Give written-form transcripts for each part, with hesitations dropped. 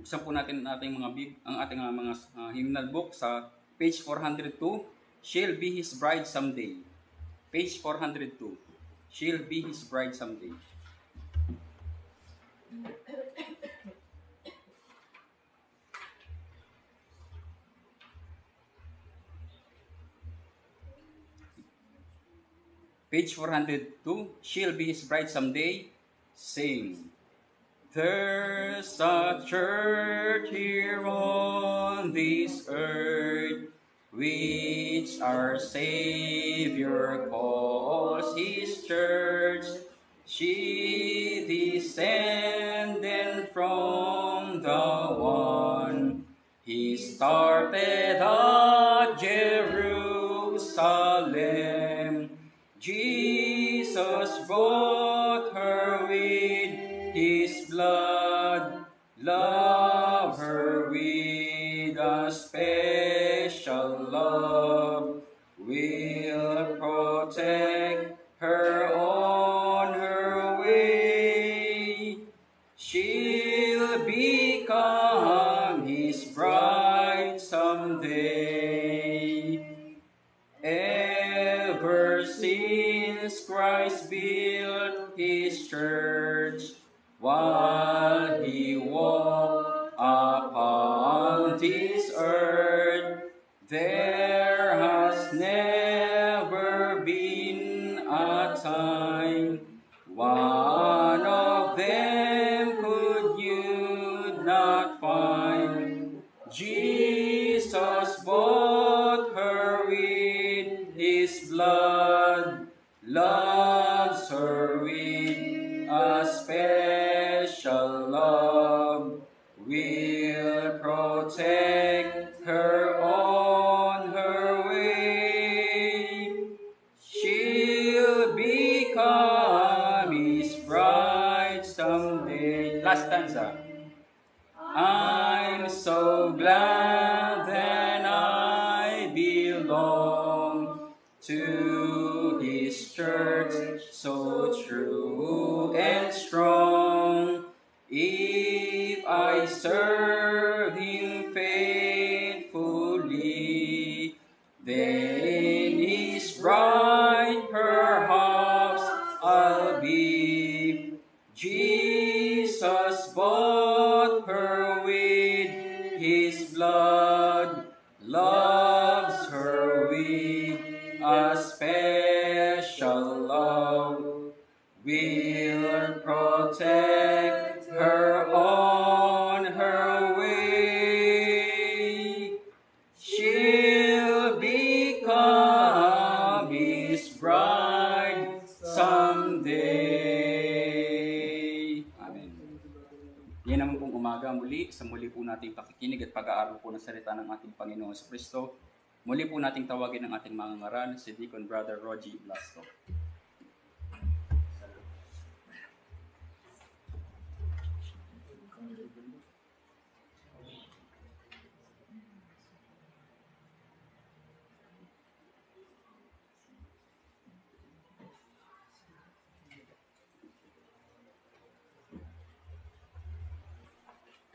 Buksan po natin ang ating mga hymnal book sa page 402. She'll be his bride someday. Page 402. She'll be his bride someday. Page 402. She'll be his bride someday. Sing. There's a church here on this earth, which our Savior calls His church. She descended from the one He started at Jerusalem. Jesus bought her with His blood, love her with a special love, will protect her on her way. She'll become His bride someday. Ever since Christ built His church, while He walked upon this earth, there has never been a time one of them could you not find. Jesus bought her with His blood, loves her with a special love, will protect her on her way. She'll become His bride someday. Last stanza. I'm so glad that I belong to His church, so true and strong. If I serve Him faithfully, then His bride perhaps I'll be. Jesus bought her with His blood, loves her with a special love, will protect her on her way. She'll become His bride someday. Amen. Yan naman pong umaga muli, sa muli po nating pakikinig at pag-aaral po ng salita ng ating Panginoon sa Kristo. Muli po nating tawagin ang ating mga ngaral, si Deacon Brother Rogie Blasto.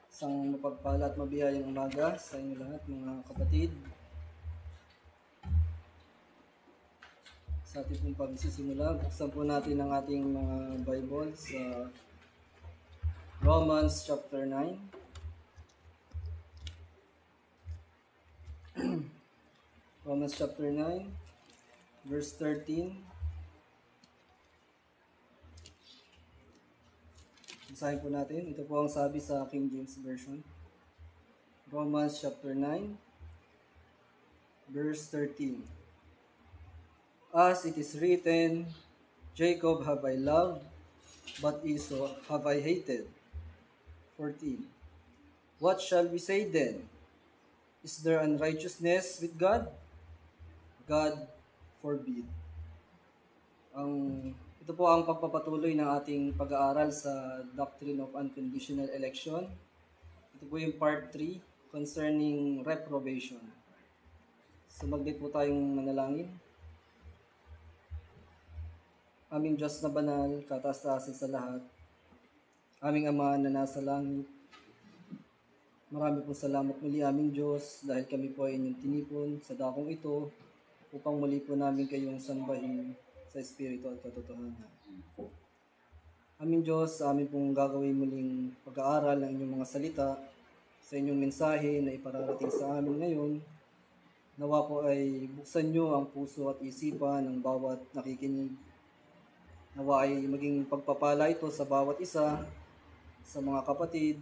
Isang mapagpala at mabiyayang umaga sa inyo lahat, mga kapatid. Sa ating pong pagsisimula, buksan po natin ang ating mga Bible sa Romans chapter 9. Romans chapter 9, verse 13. Basahin po natin. Ito po ang sabi sa King James Version. Romans chapter 9, verse 13. As it is written, Jacob have I loved, but Esau have I hated. 14. What shall we say then? Is there unrighteousness with God? God forbid. Ito po ang pagpapatuloy ng ating pag-aaral sa Doctrine of Unconditional Election. Ito po yung part 3 concerning reprobation. Sumaglit po tayong manalangin. Aming Diyos na banal, kataas-taasin sa lahat. Aming Ama na nasa langit, Marami pong salamat muli aming Diyos dahil kami po ay inyong tinipon sa dakong ito upang muli po namin kayong sambahin sa Espiritu at katotohanan. Aming Diyos, sa amin pong gagawin muling pag-aaral ng inyong mga salita, sa inyong mensahe na ipararating sa amin ngayon, nawa po ay buksan nyo ang puso at isipan ng bawat nakikinig. Nawa ay maging pagpapala ito sa bawat isa, sa mga kapatid,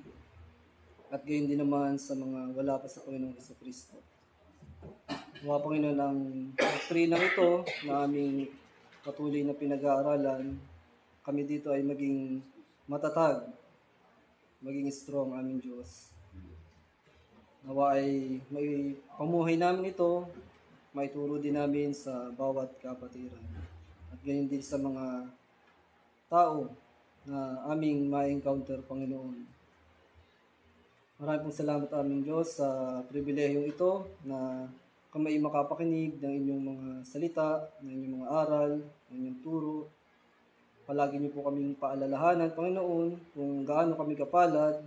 at gayon din naman sa mga wala pa sa Panginoong Jesucristo. Nawa Panginoon ang doktrinang ito na aming patuloy na pinag-aaralan, kami dito ay maging matatag, maging strong aming Diyos. Nawa ay may pamuhay namin ito, maituro din namin sa bawat kapatiran. At gayon din sa mga tao na aming ma-encounter, Panginoon. Maraming pong salamat aming Diyos sa pribilehiyong ito na kami makapakinig ng inyong mga salita, ng inyong mga aral, ng inyong turo. Palagi niyo po kaming paalalahanan, Panginoon, kung gaano kami kapalad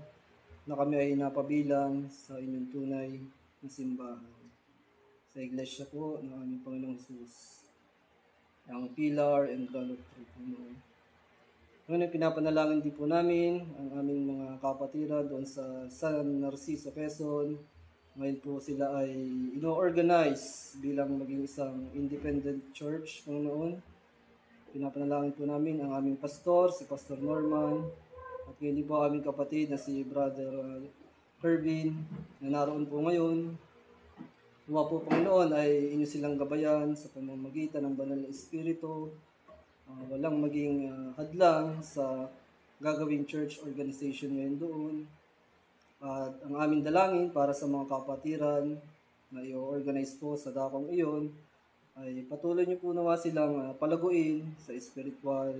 na kami ay napabilang sa inyong tunay na simbahan. Sa iglesia po ng aming Panginoong Jesus, ang pillar and ground of truth, Panginoon. Ngayon, pinapanalangin din po namin ang aming mga kapatira doon sa San Narciso, Quezon. Ngayon po sila ay ino-organize bilang maging isang independent church, Panginoon. Pinapanalangin po namin ang aming pastor, si Pastor Norman, at ngayon din po aming kapatid na si Brother Kervin, na naroon po ngayon. Nawa po, Panginoon, ay inyo silang gabayan sa pamamagitan ng Banal na Espiritu. Walang maging hadlang sa gagawing church organization ngayon doon. At ang aming dalangin para sa mga kapatiran na i-organize po sa dakong iyon ay patuloy niyo po nawa silang palaguin sa spiritual.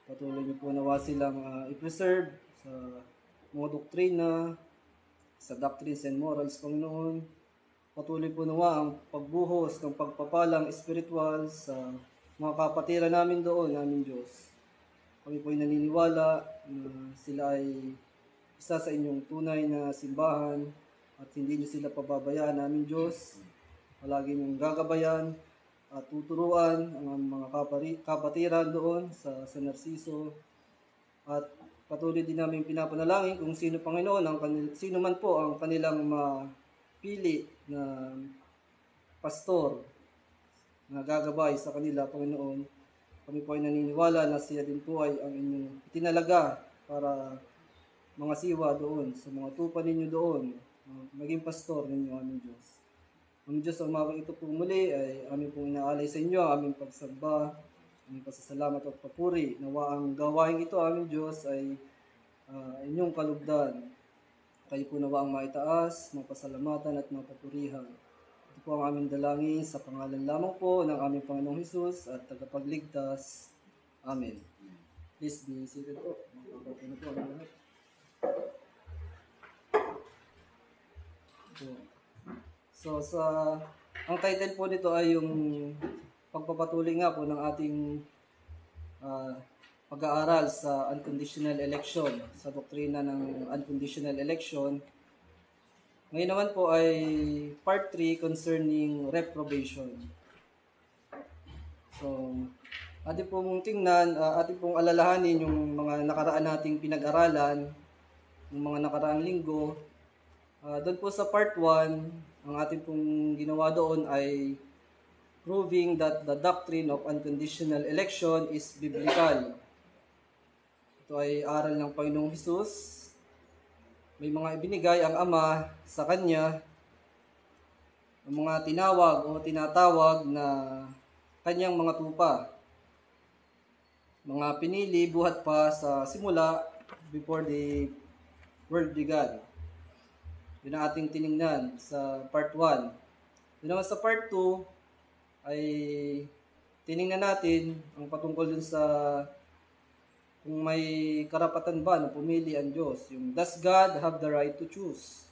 Patuloy niyo po nawa silang i-preserve sa mga doktrina, sa doctrines and morals, Panginoon. Patuloy po nawa ang pagbuhos ng pagpapalang spiritual sa mga kapatiran namin doon, namin Diyos. Kami po ay naniniwala na sila ay isa sa inyong tunay na simbahan at hindi niyo sila pababayaan, namin Diyos. Palagi niyong gagabayan at tuturuan ang mga kapatiran doon sa San Narciso. At patuloy din namin pinapanalangin kung sino, Panginoon, sino man po ang kanilang mapili na pastor na gagabay sa kanila, Panginoon. Kami po ay naniniwala na siya din po ay ang inyong itinalaga para mga siwa doon, sa mga tupa ninyo doon, maging pastor ninyo, aming Diyos. Aming Diyos, ang umagang ito po muli ay aming pong inaalay sa inyo, aming pagsamba, aming pasasalamat at papuri. Nawa ang gawain ito, aming Diyos, ay inyong kalugdan. Kayo po nawa ang maitaas, mapasalamatan at mapapurihan. Ito po ang aming dalangin sa pangalan lamang po ng aming Panginoong Hesus at tagapagligtas. Amen. Please be seated po. Magpapatuloy po ang lahat. So, ang title po nito ay yung pagpapatuloy nga po ng ating pag-aaral sa unconditional election, sa doktrina ng unconditional election. Ngayon naman po ay part 3 concerning reprobation. So, ating pong tingnan, ating pong alalahanin yung mga nakaraan nating pinag-aralan, yung mga nakaraang linggo. Doon po sa part 1, ang ating pong ginawa doon ay proving that the doctrine of unconditional election is biblical. Ito ay aral ng Panginoong Hesus. May mga ibinigay ang Ama sa Kanya, ang mga tinawag o tinatawag na Kanyang mga tupa. Mga pinili buhat pa sa simula, before the world began. Yun ang ating tiningnan sa part 1. Yun naman sa part 2 ay tiningnan natin ang patungkol dun sa kung may karapatan ba na pumili ang Diyos. Yung, does God have the right to choose?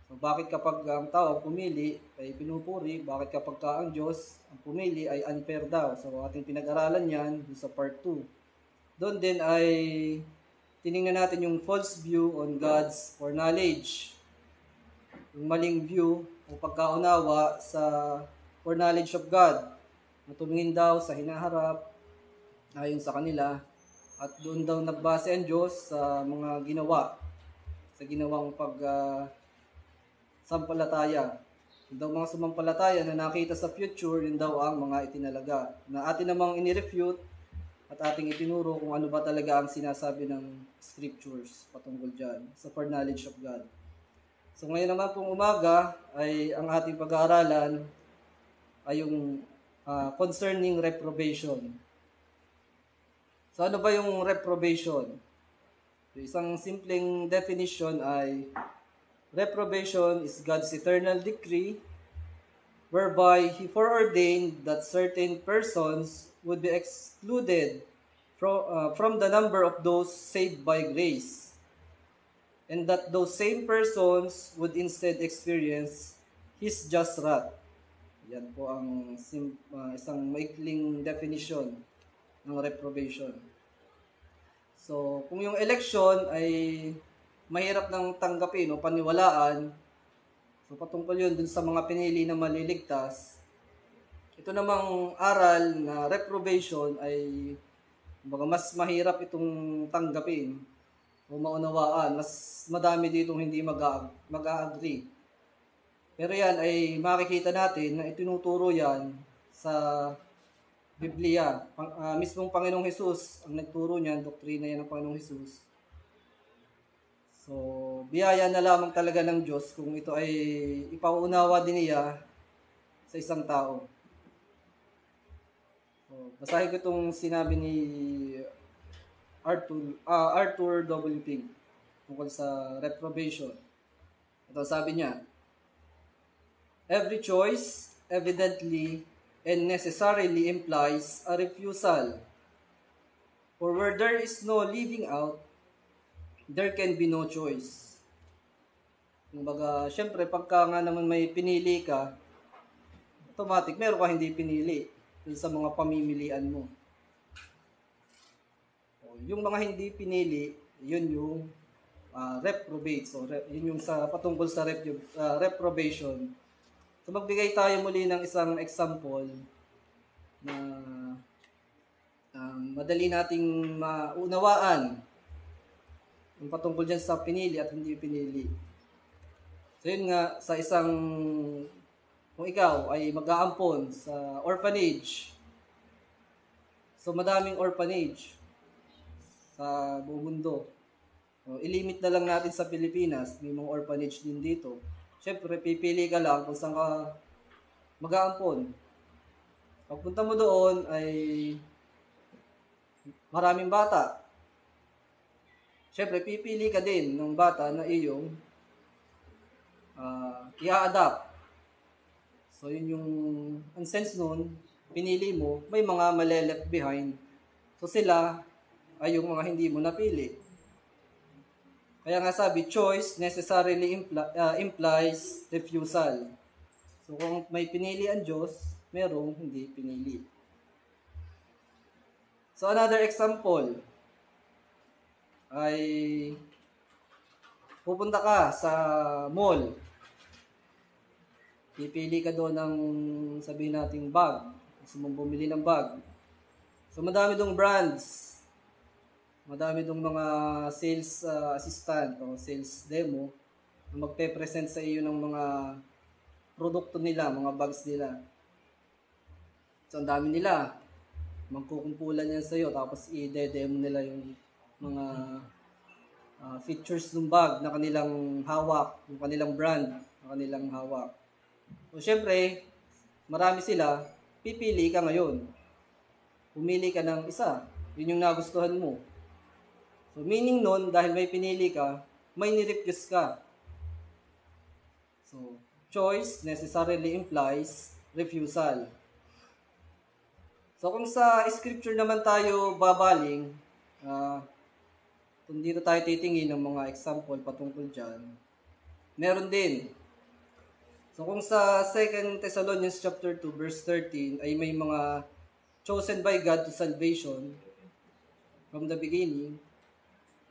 So, bakit kapag ang tao pumili ay pinupuri, bakit kapag ang Diyos ang pumili ay unfair daw? So, ating pinag-aralan yan sa part 2. Doon din ay tiningnan natin yung false view on God's foreknowledge. Yung maling view o pagkaunawa sa foreknowledge of God. Na tumingin daw sa hinaharap, ayon sa kanila, at doon daw nagbase ang Diyos sa mga ginawa, sa ginawang sampalataya. Yung daw mga sumampalataya na nakita sa future, yun daw ang mga itinalaga. Na atin namang inirefute at ating itinuro kung ano ba talaga ang sinasabi ng scriptures patungkol dyan sa foreknowledge of God. So ngayon naman pong umaga ay ang ating pag-aaralan ay yung concerning reprobation. So ano ba yung reprobation? So, isang simpleng definition ay reprobation is God's eternal decree whereby He foreordained that certain persons would be excluded from the number of those saved by grace, and that those same persons would instead experience His just wrath. Yan po ang isang maikling definition ng reprobation. So, kung yung election ay mahirap nang tanggapin o paniwalaan, so patungkol yun dun sa mga pinili na maliligtas, ito namang aral na reprobation ay mas mahirap itong tanggapin o maunawaan. Mas madami ditong hindi mag-a-agree. Pero yan ay makikita natin na itinuturo yan sa Biblia. Mismong Panginoong Hesus ang nagturo niyan, doktrina yan ng Panginoong Hesus. So, biyaya na lamang talaga ng Diyos kung ito ay ipauunawa din niya sa isang tao. So, basahin ko itong sinabi ni Arthur W. Pink tungkol sa reprobation. Ito sabi niya, every choice evidently and necessarily implies a refusal. For where there is no leaving out, there can be no choice. Kumbaga, syempre, pagka nga naman may pinili ka, automatic, meron ka hindi pinili sa mga pamimilian mo. Yung mga hindi pinili, yun yung reprobate. So, yun yung patungkol sa reprobation. So, magbigay tayo muli ng isang example na madali nating maunawaan yung patungkol dyan sa pinili at hindi pinili. So, yun nga, kung ikaw ay mag-aampon sa orphanage, so madaming orphanage sa buong mundo. So, ilimit na lang natin sa Pilipinas, may mga orphanage din dito. Siyempre, pipili ka lang kung saan ka mag-aampon. Pagpunta mo doon ay maraming bata. Siyempre, pipili ka din ng bata na iyong i-adapt. So, yun yung ang sense nun, pinili mo, may mga male-left behind. So, sila ay yung mga hindi mo napili. Kaya nga sabi, choice necessarily implies refusal. So, kung may pinili ang Diyos, merong hindi pinili. So, another example ay pupunta ka sa mall. Pipili ka doon ng sabihin nating bag. Gusto mong bumili ng bag. So, madami dong brands. Madami dong mga sales assistant o sales demo na magpe-present sa iyo ng mga produkto nila, mga bags nila. So, ang dami nila. Magkukumpulan yan sa iyo tapos i-demo nila yung mga features ng bag na kanilang hawak, yung kanilang brand na kanilang hawak. So, syempre, marami sila, pipili ka ngayon. Pumili ka ng isa. Yun yung nagustuhan mo. So, meaning nun, dahil may pinili ka, may nirefuse ka. So, choice necessarily implies refusal. So, kung sa scripture naman tayo babaling, kung dito tayo titingin ng mga example patungkol dyan, meron din. So, kung sa 2 Thessalonians chapter 2, verse 13, ay may mga chosen by God to salvation from the beginning,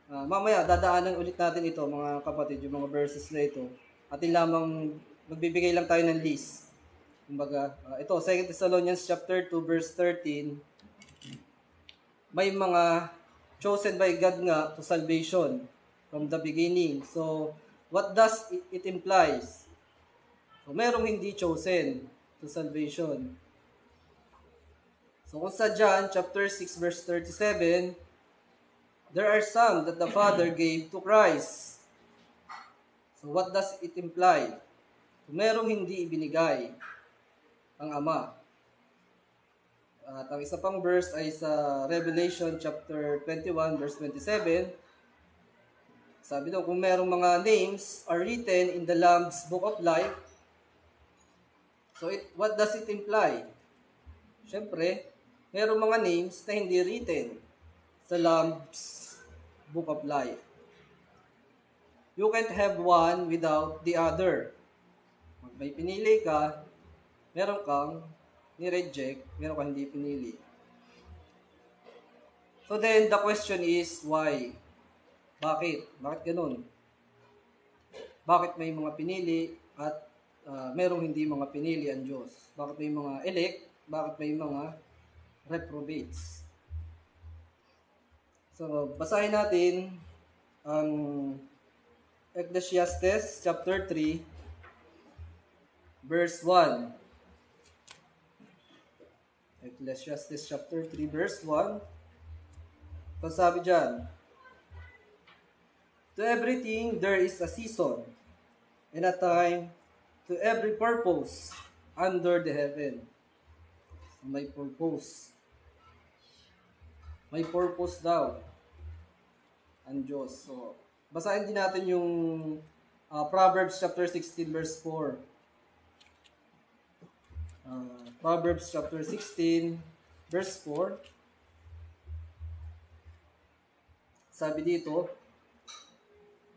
Mamaya, dadaanan ulit natin ito, mga kapatid, yung mga verses na ito. Atin lamang, magbibigay lang tayo ng list. Kumbaga, ito, 2 Thessalonians chapter 2, verse 13, may mga chosen by God nga to salvation from the beginning. So, what does it implies? So, merong hindi chosen to salvation. So, kung sa John chapter 6, verse 37, there are some that the Father gave to Christ. So, what does it imply? So, merong hindi ibinigay ang Ama. At ang isa pang verse ay sa Revelation chapter 21, verse 27. Sabi doon, kung merong mga names are written in the Lamb's Book of Life, so what does it imply? Siyempre, merong mga names na hindi written sa Lamb's Book of Life. You can't have one without the other. Pag may pinili ka, meron kang ni-reject, meron kang hindi pinili. So then, the question is, why? Bakit? Bakit ganun? Bakit may mga pinili at merong hindi mga pinili ang Diyos? Bakit may mga elect? Bakit may mga reprobates? So, basahin natin ang Ecclesiastes chapter 3, verse 1. Ecclesiastes chapter 3, verse 1. So, sabi dyan, to everything there is a season, and a time to every purpose under the heaven. May purpose. May purpose daw ang Diyos. So, basahin din natin yung Proverbs chapter 16, verse 4. Proverbs chapter 16, verse 4. Sabi dito,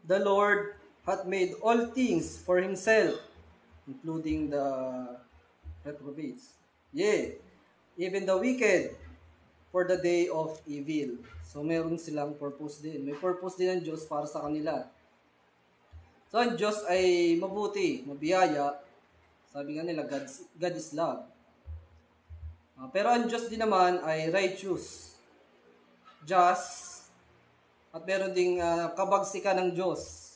the Lord hath made all things for himself, including the reprobates. Yea, even the wicked for the day of evil. So, meron silang purpose din. May purpose din ang Diyos para sa kanila. So, ang Diyos ay mabuti, mabiyaya. Sabi nga nila, God is love. Pero ang Diyos din naman ay righteous, just, at meron ding kabagsikan ng Diyos,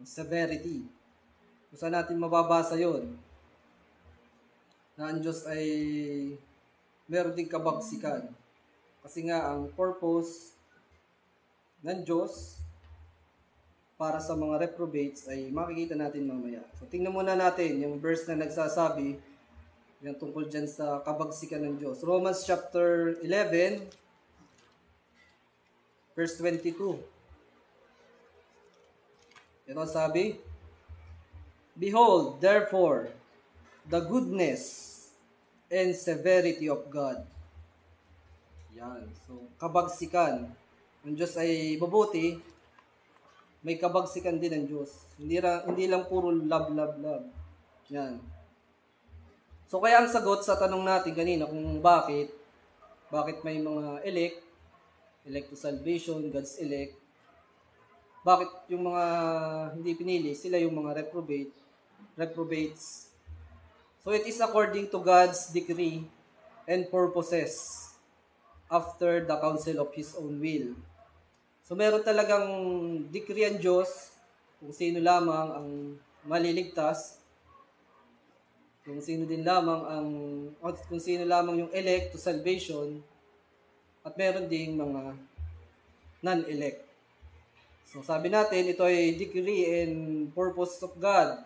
severity. Kung saan natin mababasa yon, na ang Diyos ay meron ding kabagsikan. Kasi nga, ang purpose ng Diyos para sa mga reprobates ay makikita natin mamaya. So, tingnan muna natin yung verse na nagsasabi yung tungkol dyan sa kabagsikan ng Diyos. Romans chapter 11, verse 22. Ito sabi, behold, therefore, the goodness and severity of God. Yan. So, kabagsikan. Ang Diyos ay mabuti, may kabagsikan din ang Diyos. Hindi lang puro love, love, love. Yan. So, kaya ang sagot sa tanong natin kanina kung bakit may mga elect to salvation, God's elect, bakit yung mga hindi pinili, sila yung mga reprobates. So, it is according to God's decree and purposes after the counsel of His own will. So, meron talagang decree ang Diyos kung sino lamang ang maliligtas, kung sino lamang yung elect to salvation, at meron ding mga non-elect. So, sabi natin, ito ay decree and purpose of God.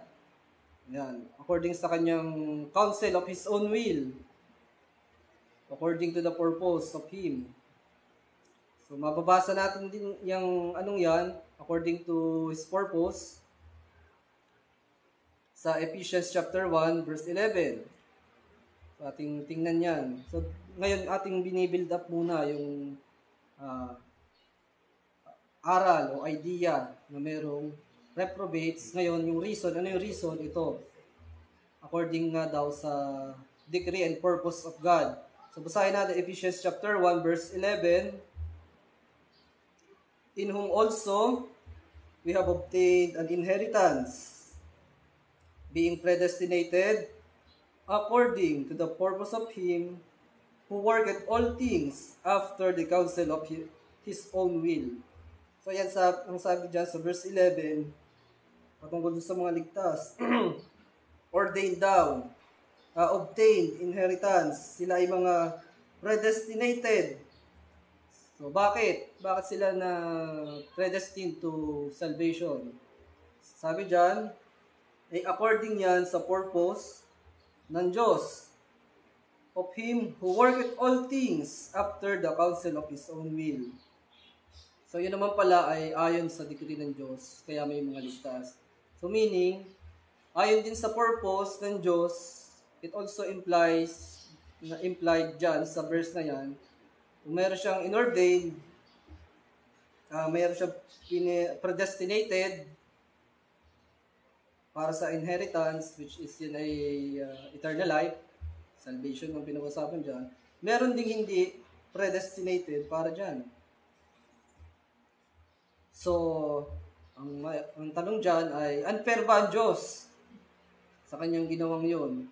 Yan. According sa kanyang counsel of His own will. According to the purpose of Him. So, mababasa natin din yung yan, according to His purpose, sa Ephesians chapter 1, verse 11. So, ating tingnan yan. So, ngayon ating binibuild up muna yung aral o idea na merong reprobates. Ngayon, yung reason, ano yung reason? Ito, according nga daw sa decree and purpose of God. So, basahin natin Ephesians chapter 1, verse 11. in whom also we have obtained an inheritance, being predestinated according to the purpose of Him who worketh all things after the counsel of His own will. So yan ang sabi dyan sa verse 11, patungkol sa mga ligtas. Ordained down, obtained, inheritance. Sila ay mga predestinated. So bakit? Bakit sila na predestined to salvation? Sabi dyan, ay according yan sa purpose ng Diyos, of Him who worketh all things after the counsel of His own will. So yun naman pala ay ayon sa decree ng Diyos, kaya may mga ligtas. So meaning, ayon din sa purpose ng Diyos, it also implied dyan sa verse na yan, kung meron siyang inordained, meron siyang predestinated para sa inheritance, which is yun ay eternal life, salvation ang pinag-usapan dyan. Meron ding hindi predestinated para dyan. So, ang tanong dyan ay, unfair ba ang Diyos sa kanyang ginawang yun?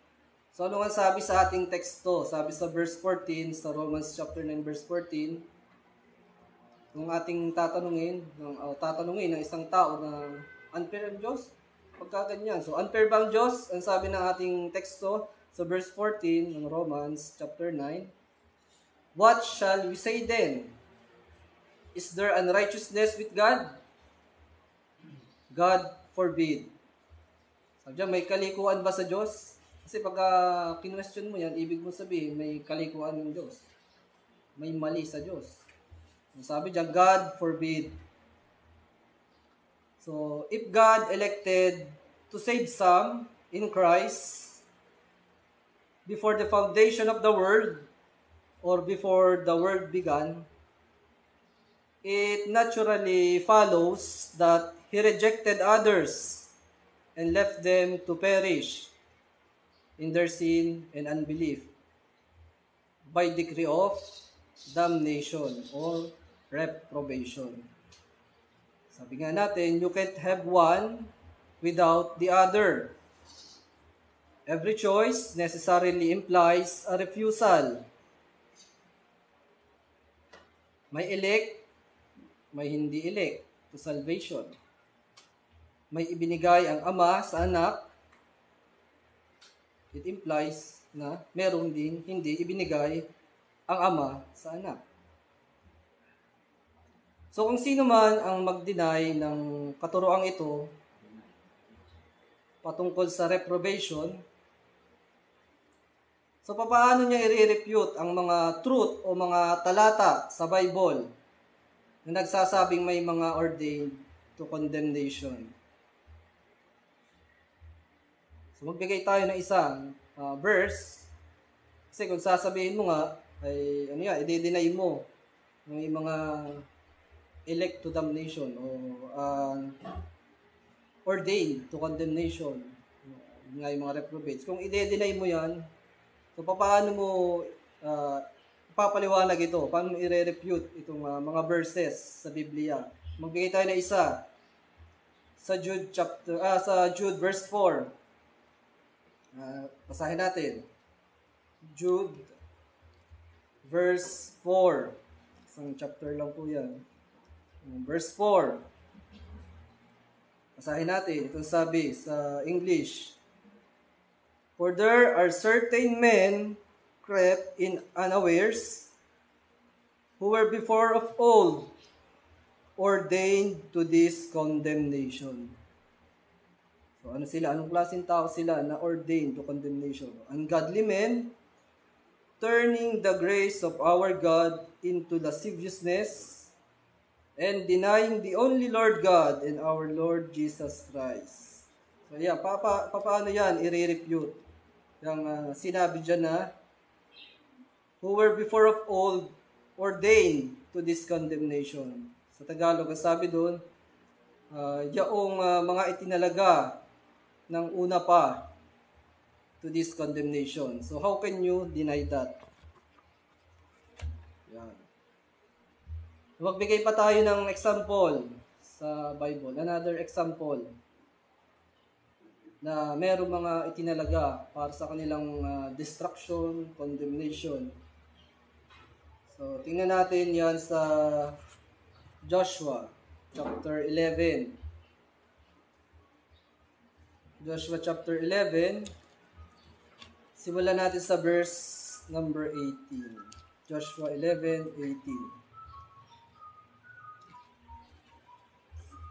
So, ano nga sabi sa ating teksto? Sabi sa verse 14, sa Romans chapter 9, verse 14, kung ating tatanungin ng isang tao na unfair ang Diyos, pagkaganyan. So, unfair ba ang Diyos? Ang sabi ng ating teksto sa verse 14 ng Romans chapter 9, what shall we say then? Is there unrighteousness with God? God forbid. Sabi dyan, may kalikuan ba sa Diyos? Kasi pag kinwestiyon mo yan, ibig mo sabihin, may kalikuan ng Diyos. May mali sa Diyos. Sabi dyan, God forbid. So, if God elected to save some in Christ before the foundation of the world or before the world began, it naturally follows that He rejected others and left them to perish in their sin and unbelief by decree of damnation or reprobation. Sabi nga natin, you can't have one without the other. Every choice necessarily implies a refusal. May elect, may hindi elect to salvation. May ibinigay ang Ama sa anak, it implies na merong din hindi ibinigay ang Ama sa anak. So kung sino man ang mag-deny ng katuroang ito patungkol sa reprobation, so paano niya i-refute ang mga truth o mga talata sa Bible na nagsasabing may mga ordained to condemnation? So magbigay tayo ng isang verse, kasi kung sasabihin mo nga, ay i-deny mo ng mga elect to damnation o ordained to condemnation, nga yung mga reprobates. Kung i-deny mo yan, so paano mo papaliwanag ito? Paano mo i-refute itong mga verses sa Biblia? Magbigay tayo ng isa sa Jude verse 4. Basahin natin. Jude verse 4. Isang chapter lang po yan. Verse 4. Basahin natin. Ito sabi sa English. For there are certain men crept in unawares, who were before of old ordained to this condemnation. So ano sila? Anong klaseng tao sila na ordained to condemnation? Ungodly men, turning the grace of our God into lasciviousness, and denying the only Lord God and our Lord Jesus Christ. So yeah, paano yan i-refute? Yung sinabi dyan na, who were before of old ordained to this condemnation. Sa Tagalog, ang sabi doon, yaong mga itinalaga ng una pa to this condemnation. So how can you deny that? Yan. Magbigay pa tayo ng example sa Bible. Another example na merong mga itinalaga para sa kanilang destruction, condemnation. So, tingnan natin yan sa Joshua chapter 11. Joshua chapter 11. Simulan natin sa verse number 18. Joshua 11:18.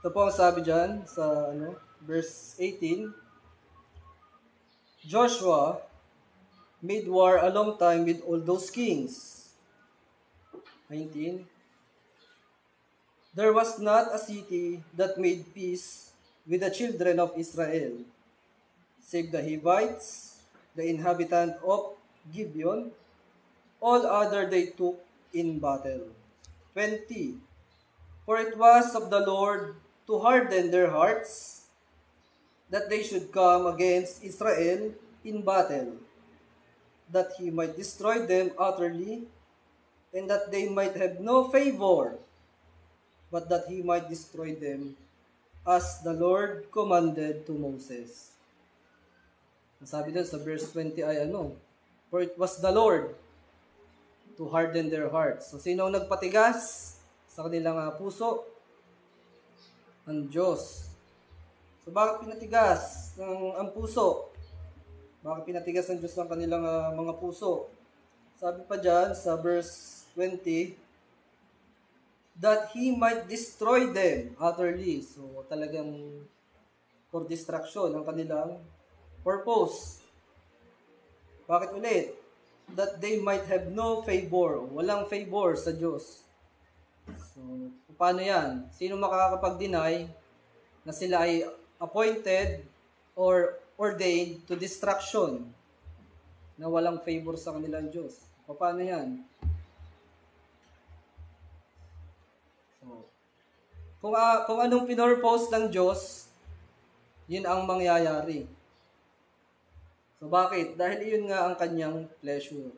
Ito po ang sabi dyan sa verse 18. Joshua made war a long time with all those kings. 19. There was not a city that made peace with the children of Israel, save the Hivites, the inhabitant of Gibeon. All other they took in battle. 20. For it was of the Lord to harden their hearts, that they should come against Israel in battle, that he might destroy them utterly, and that they might have no favor, but that he might destroy them, as the Lord commanded to Moses. Ang sabi doon sa verse 20 ay for it was the Lord to harden their hearts. So, sino ang nagpatigas sa kanilang puso? Ang Diyos. So, bakit pinatigas ang puso? Bakit pinatigas ng Diyos ang kanilang mga puso? Sabi pa dyan sa verse 20, that He might destroy them utterly. So, talagang for destruction ang kanilang purpose. Bakit ulit? That they might have no favor. Walang favor sa Diyos. So, paano yan? Sino makakapag-deny na sila ay appointed or ordained to destruction na walang favor sa kanilang Diyos? Paano yan? So, kung anong pinurpose ng Diyos, yun ang mangyayari. So, bakit? Dahil yun nga ang kanyang pleasure.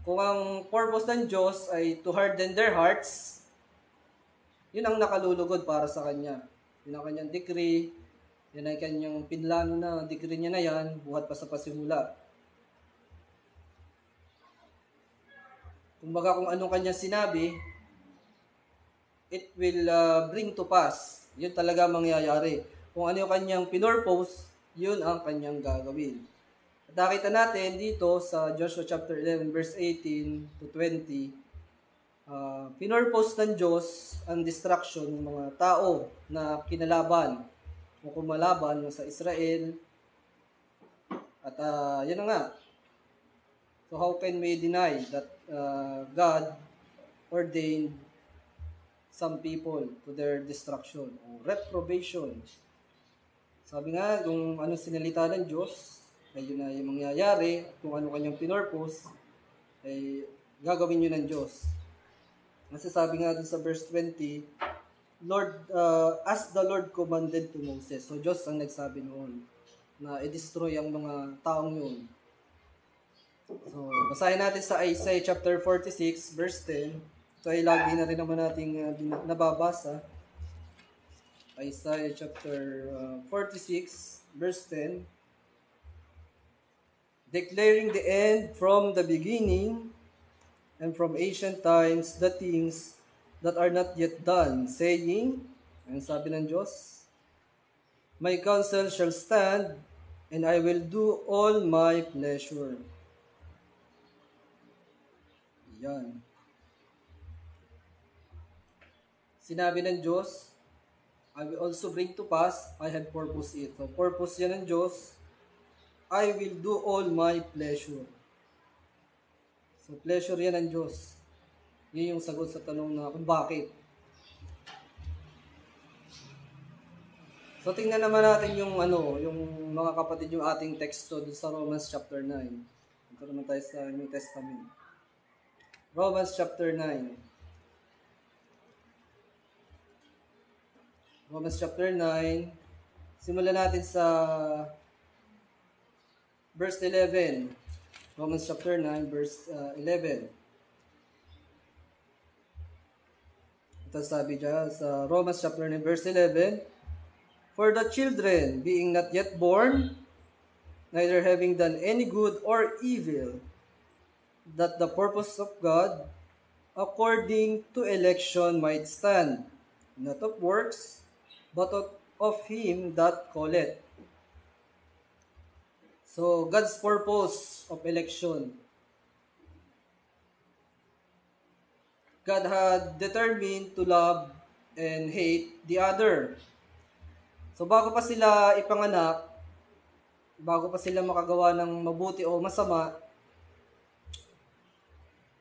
Kung ang purpose ng Diyos ay to harden their hearts, yun ang nakalulugod para sa Kanya. Yun ang Kanyang decree, yun ang Kanyang pinlano na decree niya na yan, buhat pa sa pasimula. Kumbaga kung anong Kanyang sinabi, it will bring to pass. Yun talaga mangyayari. Kung ano yung Kanyang pinurpose, yun ang Kanyang gagawin. At nakita natin dito sa Joshua chapter 11 verse 18 to 20, pinurpose ng Diyos ang destruction ng mga tao na kinalaban o kumalaban sa Israel. At yun na nga. So how can we deny that God ordained some people to their destruction o reprobation? Sabi nga, kung ano sinalita ng Diyos, ay yun na yung mangyayari, at kung ano kanyang pinurpose, ay gagawin yun ng Diyos. Kasi sabi nga dun sa verse 20, Lord, as the Lord commanded to Moses. So Diyos ang nagsabi noon na i-destroy ang mga taong yun. So, basahin natin sa Isaiah chapter 46, verse 10. Ito ay lagi na rin naman nating nababasa. Isaiah chapter 46, verse 10. Declaring the end from the beginning, and from ancient times the things that are not yet done, saying, ang sabi ng Diyos, my counsel shall stand, and I will do all my pleasure. Yan. Sinabi ng Diyos, I will also bring to pass, I have purpose it. So, purpose yan ng Diyos, I will do all my pleasure. So, pleasure yan ng Diyos. Yun yung sagot sa tanong na kung bakit. So, tingnan naman natin yung yung mga kapatid, yung ating teksto dun sa Romans chapter 9. Ito naman tayo sa New Testament. Romans chapter 9. Romans chapter 9. Simulan natin sa verse 11. Romans chapter 9, verse 11. Ito sabi dyan sa Romans chapter 9 verse 11, "For the children, being not yet born, neither having done any good or evil, that the purpose of God, according to election, might stand, not of works, but of him that calleth." So, God's purpose of election. God had determined to love and hate the other. So, bago pa sila ipanganak, bago pa sila makagawa ng mabuti o masama,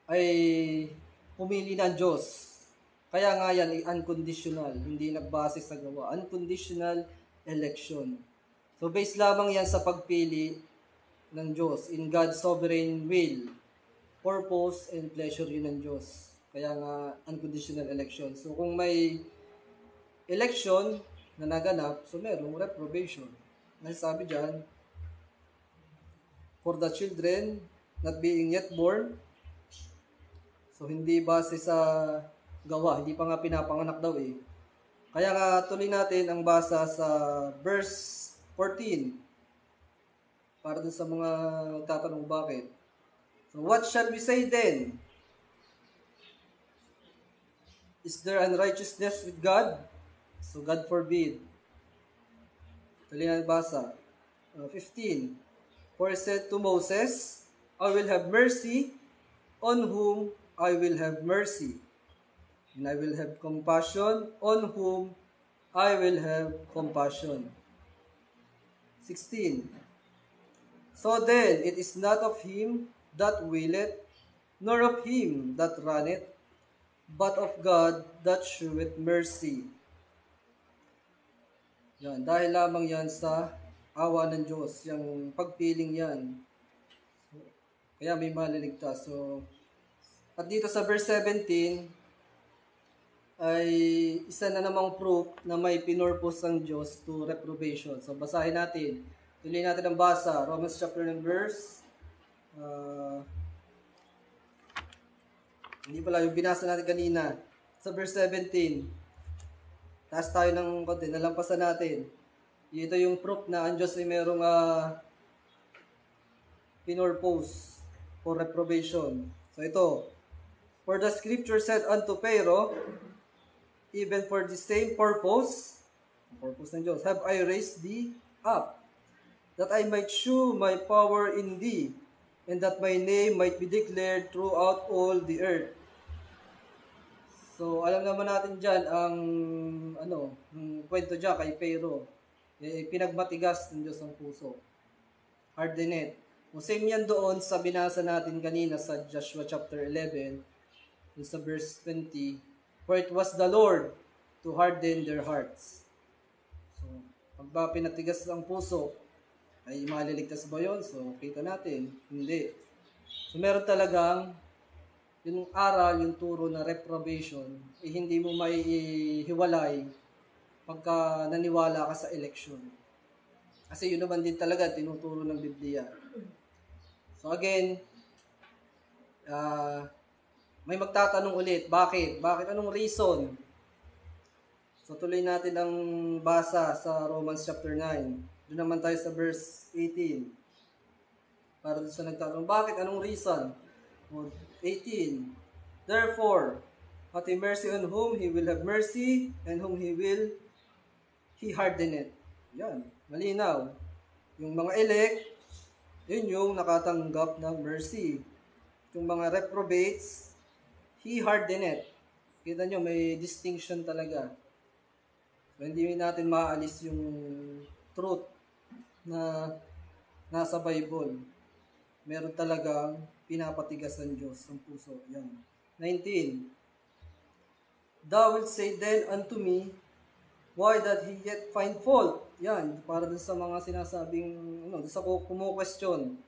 ay pumili ng Diyos. Kaya nga yan ay unconditional, hindi nagbase sa gawa. Unconditional election. So based lamang yan sa pagpili ng Diyos in God's sovereign will, purpose, and pleasure yun ng Diyos. Kaya nga unconditional election. So kung may election na naganap, so merong reprobation. Nasasabi dyan, "For the children not being yet born," so hindi base sa gawa, hindi pa nga pinapanganak daw eh. Kaya nga tuloy natin ang basa sa verse 14 para dun sa mga tatanong bakit. So what shall we say then? Is there unrighteousness with God? So God forbid. Tuloy natin basa. 15. "For he said to Moses, I will have mercy on whom I will have mercy, and I will have compassion on whom I will have compassion." 16. "So then it is not of him that willeth, nor of him that runneth, but of God that sheweth mercy." Yan, dahil lamang yan sa awa ng Diyos, yung pagpiling yan. Kaya may maliligtas. So, at dito sa verse 17, ay isa na namang proof na may pinurpose ang Diyos to reprobation. So, basahin natin. Tuloy natin ang basa. Romans chapter 9 verse. Hindi pala, yung binasa natin kanina. Sa verse 17. Taas tayo ng konti, nalampasan natin. Ito yung proof na ang Diyos ay merong pinurpose for reprobation. So ito, "For the scripture said unto Pharaoh, even for the same purpose," purpose ng Diyos, "have I raised thee up, that I might shew my power in thee, and that my name might be declared throughout all the earth." So, alam naman natin dyan ang kwento dyan kay Pharaoh. Pinagmatigas ng Diyos ang puso. Harden it. O same yan doon sa binasa natin kanina sa Joshua chapter 11, sa verse 20. "For it was the Lord to harden their hearts." So, pag ba pinatigas ang puso, ay maliligtas ba yun? So, kita natin. Hindi. So, meron talagang yung aral, yung turo na reprobation, hindi mo may hiwalay pagka naniwala ka sa election. Kasi yun naman din talaga tinuturo ng Biblia. So again, may magtatanong ulit, bakit? Bakit? Anong reason? So tuloy natin ang basa sa Romans chapter 9. Doon naman tayo sa verse 18. Para doon sa nagtatanong, bakit? Anong reason? 18. "Therefore, hath he mercy on whom he will have mercy, and whom he will, he hardeneth." Yan, malinaw. Yung mga elect, yun yung nakatanggap ng mercy. Yung mga reprobates, he hardeneth. Kita nyo, may distinction talaga. So, hindi natin maalis yung truth na nasa Bible. Meron talagang pinapatigas ng Diyos ang puso. Yan. 19. "Thou wilt say then unto me, why doth he yet find fault?" Yan, para dun sa mga sinasabing, dun sa kumu-question.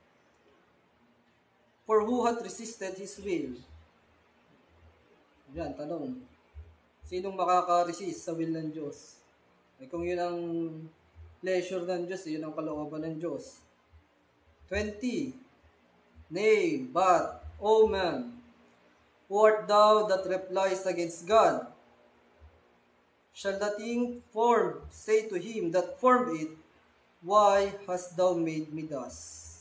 "For who hath resisted his will?" Yan, tanong. Sinong makaka-resist sa will ng Diyos? Ay kung yun ang pleasure ng Diyos, yun ang kalooban ng Diyos. 20. "Nay, but, O man, who art thou that replies against God? shall the thing formed say to him that formed it, Why hast thou made me thus?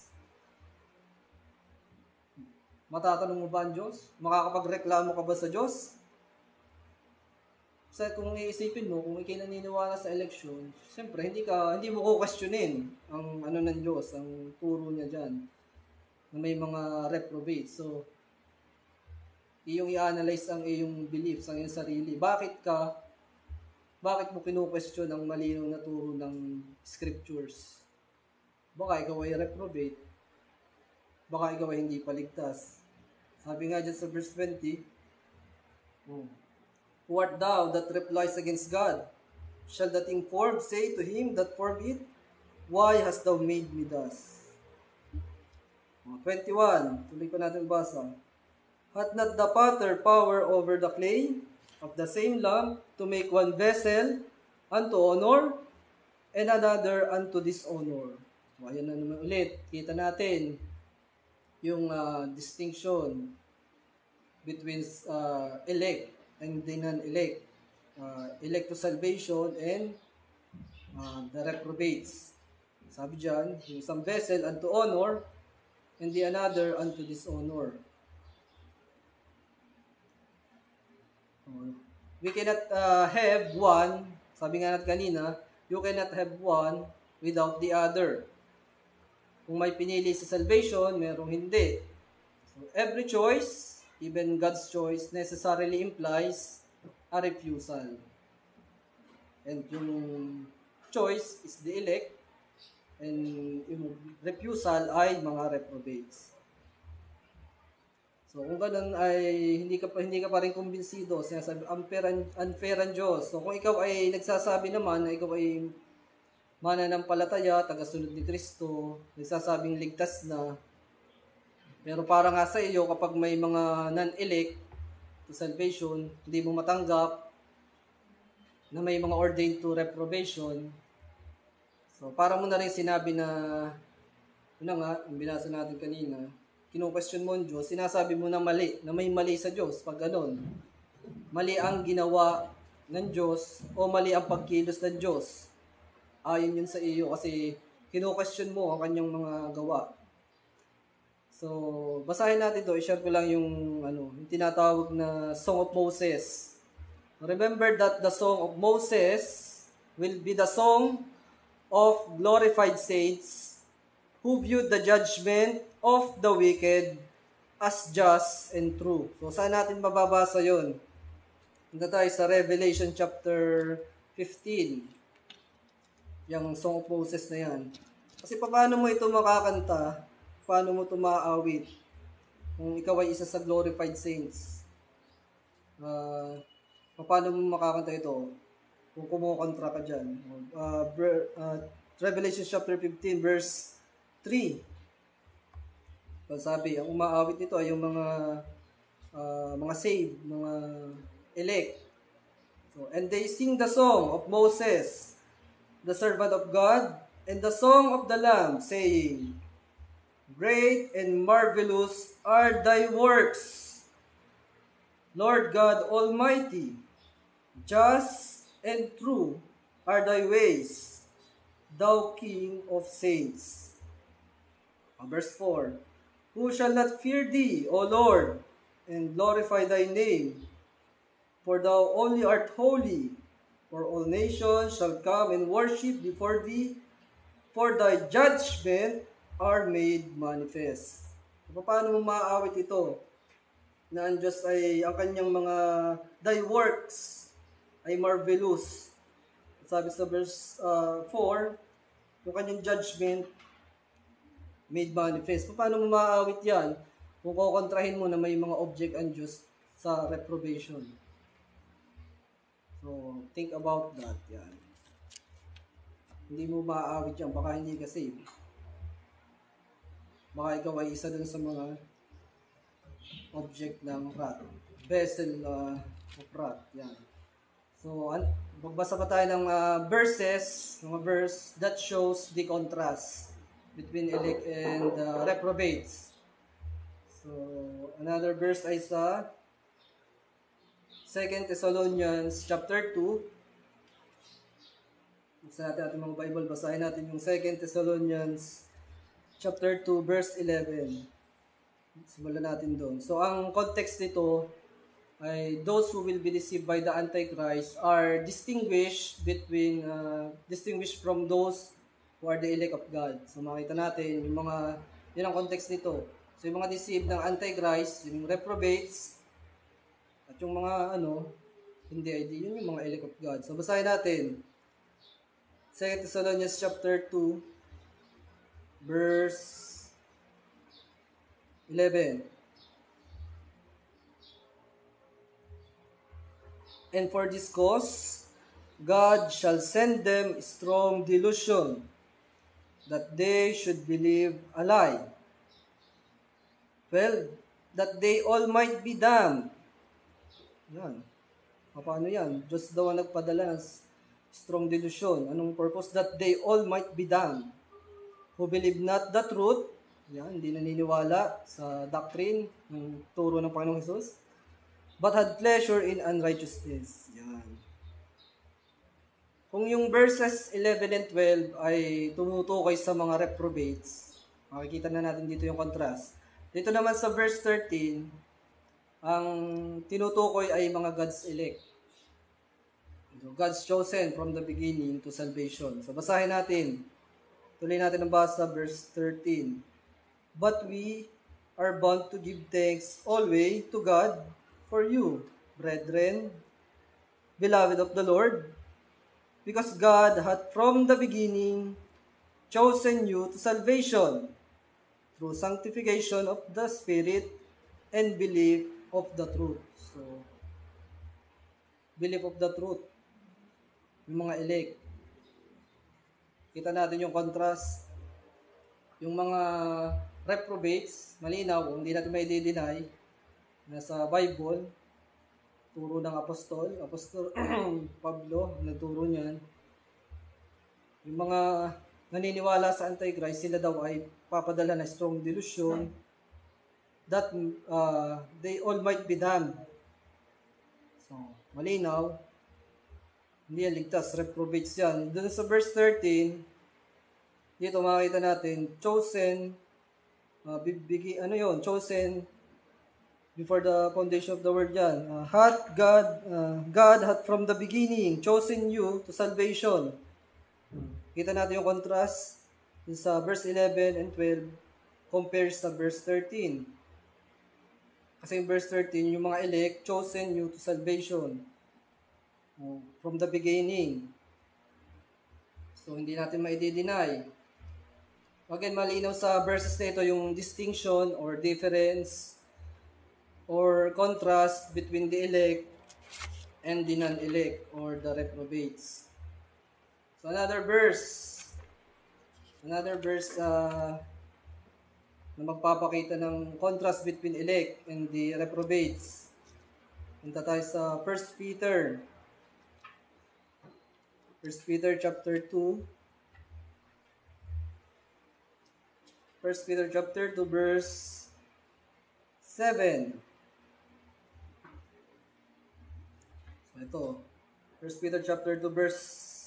Matatanong mo ba ang Diyos? Makakapagreklamo ka ba sa Diyos? Kasi kung iisipin mo, kung ikay naniniwala sa eleksyon, siyempre hindi mo ko-questionin ang ano ng Diyos, ang turo niya diyan na may mga reprobate. So, iyong i-analyze ang iyong beliefs, ang iyong sarili. Bakit mo kinu-question ang malinaw na turo ng scriptures? Baka ikaw ay reprobate. Baka ikaw ay hindi paligtas. Sabi nga dyan sa verse 20, Who art thou that replies against God? Shall the thing formed say to him that formed it, Why hast thou made me thus? 21, tuloy pa natin basa. Hath not the potter power over the clay of the same lump to make one vessel unto honor and another unto dishonor? So, ayan na naman ulit. Kita natin yung distinction between elect and the non-elect. Elect to salvation and the reprobates. Sabi dyan, yung isang vessel unto honor and the another unto dishonor. We cannot have one, sabi nga natin kanina, you cannot have one without the other. Kung may pinili sa salvation, merong hindi. So, every choice, even God's choice, necessarily implies a refusal. And yung choice is the elect, and yung refusal ay mga reprobates. So, kung ganun ay hindi ka pa rin kumbinsido, sinasabi, unfair ang Diyos. So, kung ikaw ay nagsasabi naman na ikaw ay mananampalataya, tagasunod ni Kristo, nagsasabing ligtas na, pero para nga sa iyo, kapag may mga non-elect to salvation, hindi mo matanggap na may mga ordained to reprobation, so para mo na rin sinabi na, yun nga, yung binasa natin kanina, kinu-question mo ang Diyos, sinasabi mo na mali, na may mali sa Diyos, pag ganon. Mali ang ginawa ng Diyos o mali ang pagkilos ng Diyos. Ayon yun sa iyo kasi kinu-question mo ang kanyang mga gawa. So, basahin natin ito. I-share ko lang yung tinatawag na Song of Moses. Remember that the Song of Moses will be the song of glorified saints who viewed the judgment of the wicked as just and true. So, saan natin mababasa yun? Punta tayo sa Revelation chapter 15. Yung Song of Moses na yan. Kasi paano mo ito makakanta? Paano mo ito maaawit? Kung ikaw ay isa sa glorified saints. Paano mo makakanta ito? Kung kumukontra ka dyan. Revelation chapter 15 verse 3. So, sabi, ang umaawit nito ay yung mga saved, mga elect. So, and they sing the song of Moses, the servant of God, and the song of the Lamb, saying, Great and marvelous are thy works, Lord God Almighty. Just and true are thy ways, thou King of saints. Verse 4, Who shall not fear thee, O Lord, and glorify thy name? For thou only art holy, for all nations shall come and worship before thee, for thy judgment are made manifest. So, paano mo maaawit ito? Na ang Diyos ay, ang kanyang mga thy works ay marvelous. Sabi sa verse 4, yung kanyang judgment made manifest. So, paano mo maaawit yan? Kung kukontrahin mo na may mga object ang Diyos sa reprobation. So, think about that. Yan. Hindi mo maaawit yan. Baka hindi ka save. Baka ikaw ay isa dun sa mga object ng wrath. Vessel of wrath. Yan. So, magbasa pa tayo ng verses, mga verse that shows the contrast between elect and reprobates. So, another verse ay sa 2 Thessalonians chapter 2, Buksan natin ating mga Bible, basahin natin yung 2 Thessalonians chapter 2, verse 11. Simulan natin doon. So, ang context nito ay those who will be deceived by the Antichrist are distinguished from those who are the elect of God. So, makita natin yung mga, yun ang context nito. So, yung mga deceived ng Antichrist, yung reprobates, at yung mga hindi, yun yung mga elect of God. So, basahin natin. 2 Thessalonians chapter 2, verse 11. And for this cause, God shall send them strong delusion, that they should believe a lie. 12. That they all might be damned. Yan. Paano yan? Diyos daw ang nagpadala ng strong delusion. Anong purpose? That they all might be damned. Who believe not the truth. Yan, hindi naniniwala sa doctrine, ng turo ng Panginoong Hesus. But had pleasure in unrighteousness. Yan. Kung yung verses 11 and 12 ay tumutukoy sa mga reprobates, makikita na natin dito yung contrast. Dito naman sa verse 13, ang tinutukoy ay mga God's elect. So, God's chosen from the beginning to salvation. So, basahin natin. Tuloy natin ang basa, verse 13. But we are bound to give thanks always to God for you, brethren, beloved of the Lord, because God hath from the beginning chosen you to salvation through sanctification of the Spirit and belief of the truth. So, belief of the truth. Yung mga elect. Kita natin yung contrast. Yung mga reprobates, malinaw, hindi natin may deny, nasa Bible, turo ng Apostol Pablo, nagturo niyan. Yung mga naniniwala sa Antichrist, sila daw ay papadala na strong delusion that they all might be damned. So, malinaw, hindi yan ligtas, reprobates yan. Doon sa verse 13, dito makikita natin, chosen, chosen before the foundation of the world yan. God hath from the beginning chosen you to salvation. Kita natin yung contrast sa verse 11 and 12 compares sa verse 13. Kasi yung verse 13, yung mga elect, chosen you to salvation from the beginning. So, hindi natin ma-deny. Again, malinaw sa verses na ito yung distinction or difference or contrast between the elect and the non-elect or the reprobates. So another verse na magpapakita ng contrast between elect and the reprobates. Punta tayo sa 1 Peter. 1 Peter chapter 2. 1 Peter chapter 2 verse 7. So ito, 1 Peter chapter 2 verse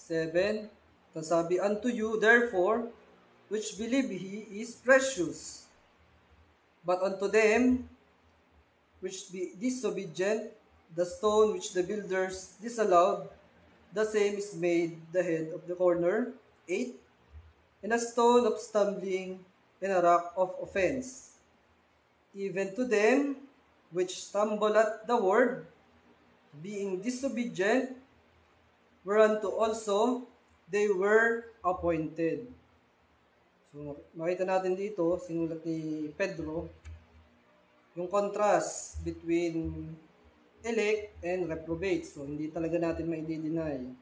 7, sabi, unto you therefore which believe he is precious, but unto them which be disobedient, the stone which the builders disallowed, the same is made the head of the corner. 8. And a stone of stumbling and a rock of offense, even to them which stumble at the word, being disobedient, whereunto also they were appointed. So, makita natin dito, sinulat ni Pedro, yung contrast between elect and reprobate. So, hindi talaga natin ma-deny.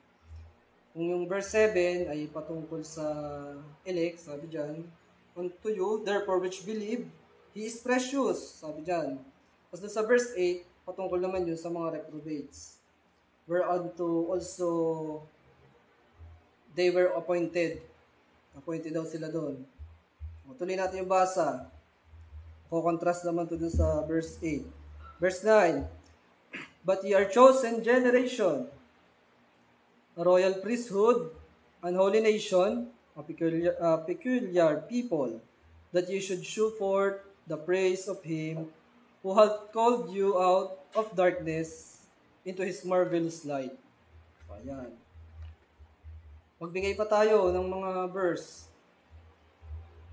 Kung yung verse 7 ay patungkol sa elect, sabi dyan, unto you, therefore which believe, he is precious, sabi dyan. Tapos sa verse 8, patungkol naman yun sa mga reprobates. Whereunto also they were appointed. Appointed daw sila doon. Tuloy natin yung basa. Ko-contrast naman to dun sa verse 8. Verse 9. But ye are chosen generation, a royal priesthood, an holy nation, a peculiar people, that you should shew forth the praise of Him who hath called you out of darkness into His marvelous light. So, ayan. Magbigay pa tayo ng mga verse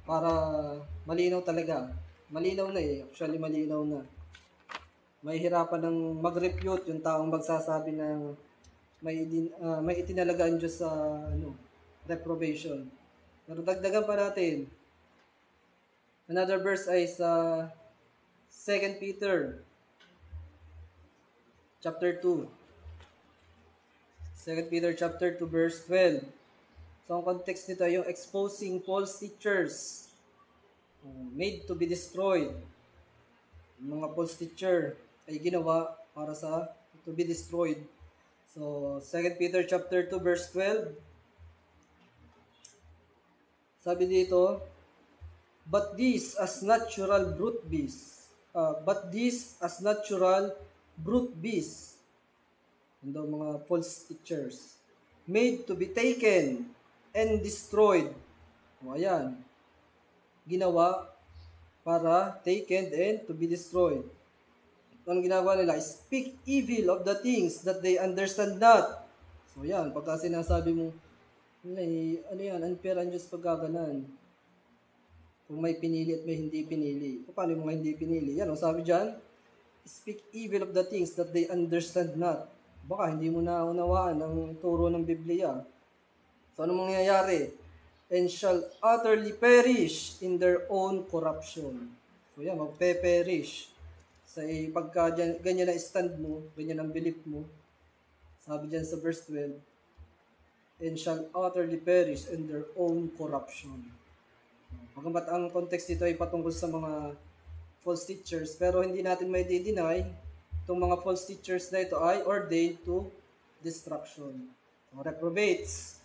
para malinaw talaga. Malinaw na eh. Actually, malinaw na. Mahihirapan ng mag-refute yung taong magsasabi na may itinalaga ang Diyos sa reprobation. Pero dagdagan pa natin. Another verse ay sa 2 Peter chapter 2. 2 Peter chapter 2 verse 12. So ang context nito ay yung exposing false teachers made to be destroyed. Yung mga false teacher ay ginawa para sa to be destroyed. So 2 Peter chapter 2 verse 12. Sabi dito, but these as natural brute beasts, and the mga false teachers, made to be taken and destroyed. O ayan, ginawa para taken and to be destroyed. Anong ginagawa nila? Speak evil of the things that they understand not. So yan, pagka sinasabi mo, unfair ang Diyos pagkaganan. Kung may pinili at may hindi pinili. Paano yung mga hindi pinili? Yan, sabi dyan, speak evil of the things that they understand not. Baka hindi mo na unawaan ang turo ng Biblia. So, anong mangyayari? And shall utterly perish in their own corruption. So, yan, magpe-perish. Sa pagka ganyan na stand mo, ganyan ang belief mo, sabi dyan sa verse 12, and shall utterly perish in their own corruption. Pagkamat ang context dito ay patungkol sa mga false teachers, pero hindi natin may deny itong mga false teachers na ito ay ordained to destruction. Reprobates.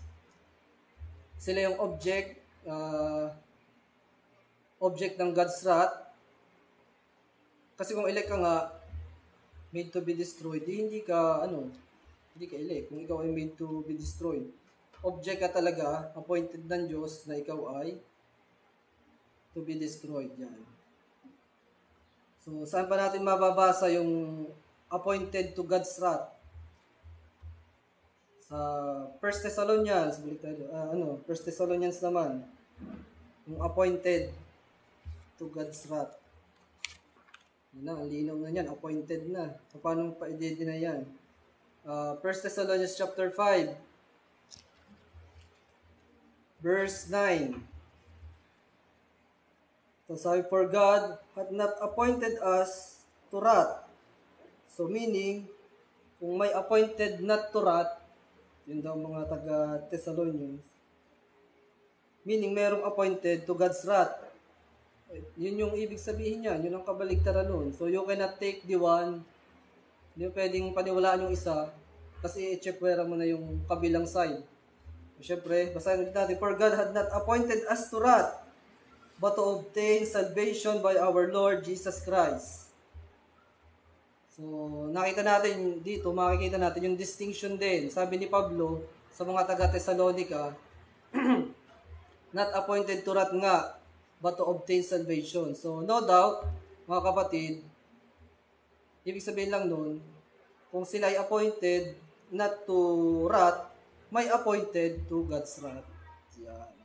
Sila yung object ng God's wrath. Kasi kung elect ka nga, made to be destroyed, hindi ka elect. Kung ikaw ay made to be destroyed, object ka talaga, appointed ng Diyos na ikaw ay to be destroyed. Yan. So, saan pa natin mababasa yung appointed to God's wrath? Sa 1 Thessalonians, 1 Thessalonians naman, yung appointed to God's wrath. Yan na, ang linaw na yan, appointed na. Paano pa i-deny yan? 1 Thessalonians chapter 5, verse 9. So sabi, for God had not appointed us to wrath. So meaning, kung may appointed not to wrath, yun daw mga taga-Thessalonians, meaning merong appointed to God's wrath. Yun yung ibig sabihin niya, yun ang kabaligtaran nun. So you cannot take the one, hindi mo pwedeng paniwalaan yung isa, kasi i-check-wera mo na yung kabilang side. Siyempre, basahin natin, for God had not appointed us to wrath, but to obtain salvation by our Lord Jesus Christ. So, makikita natin yung distinction din. Sabi ni Pablo sa mga taga-Thessalonica, not appointed to wrath nga, but to obtain salvation. So, no doubt, mga kapatid, ibig sabihin lang nun, kung sila ay appointed not to wrath, may appointed to God's wrath. Yan.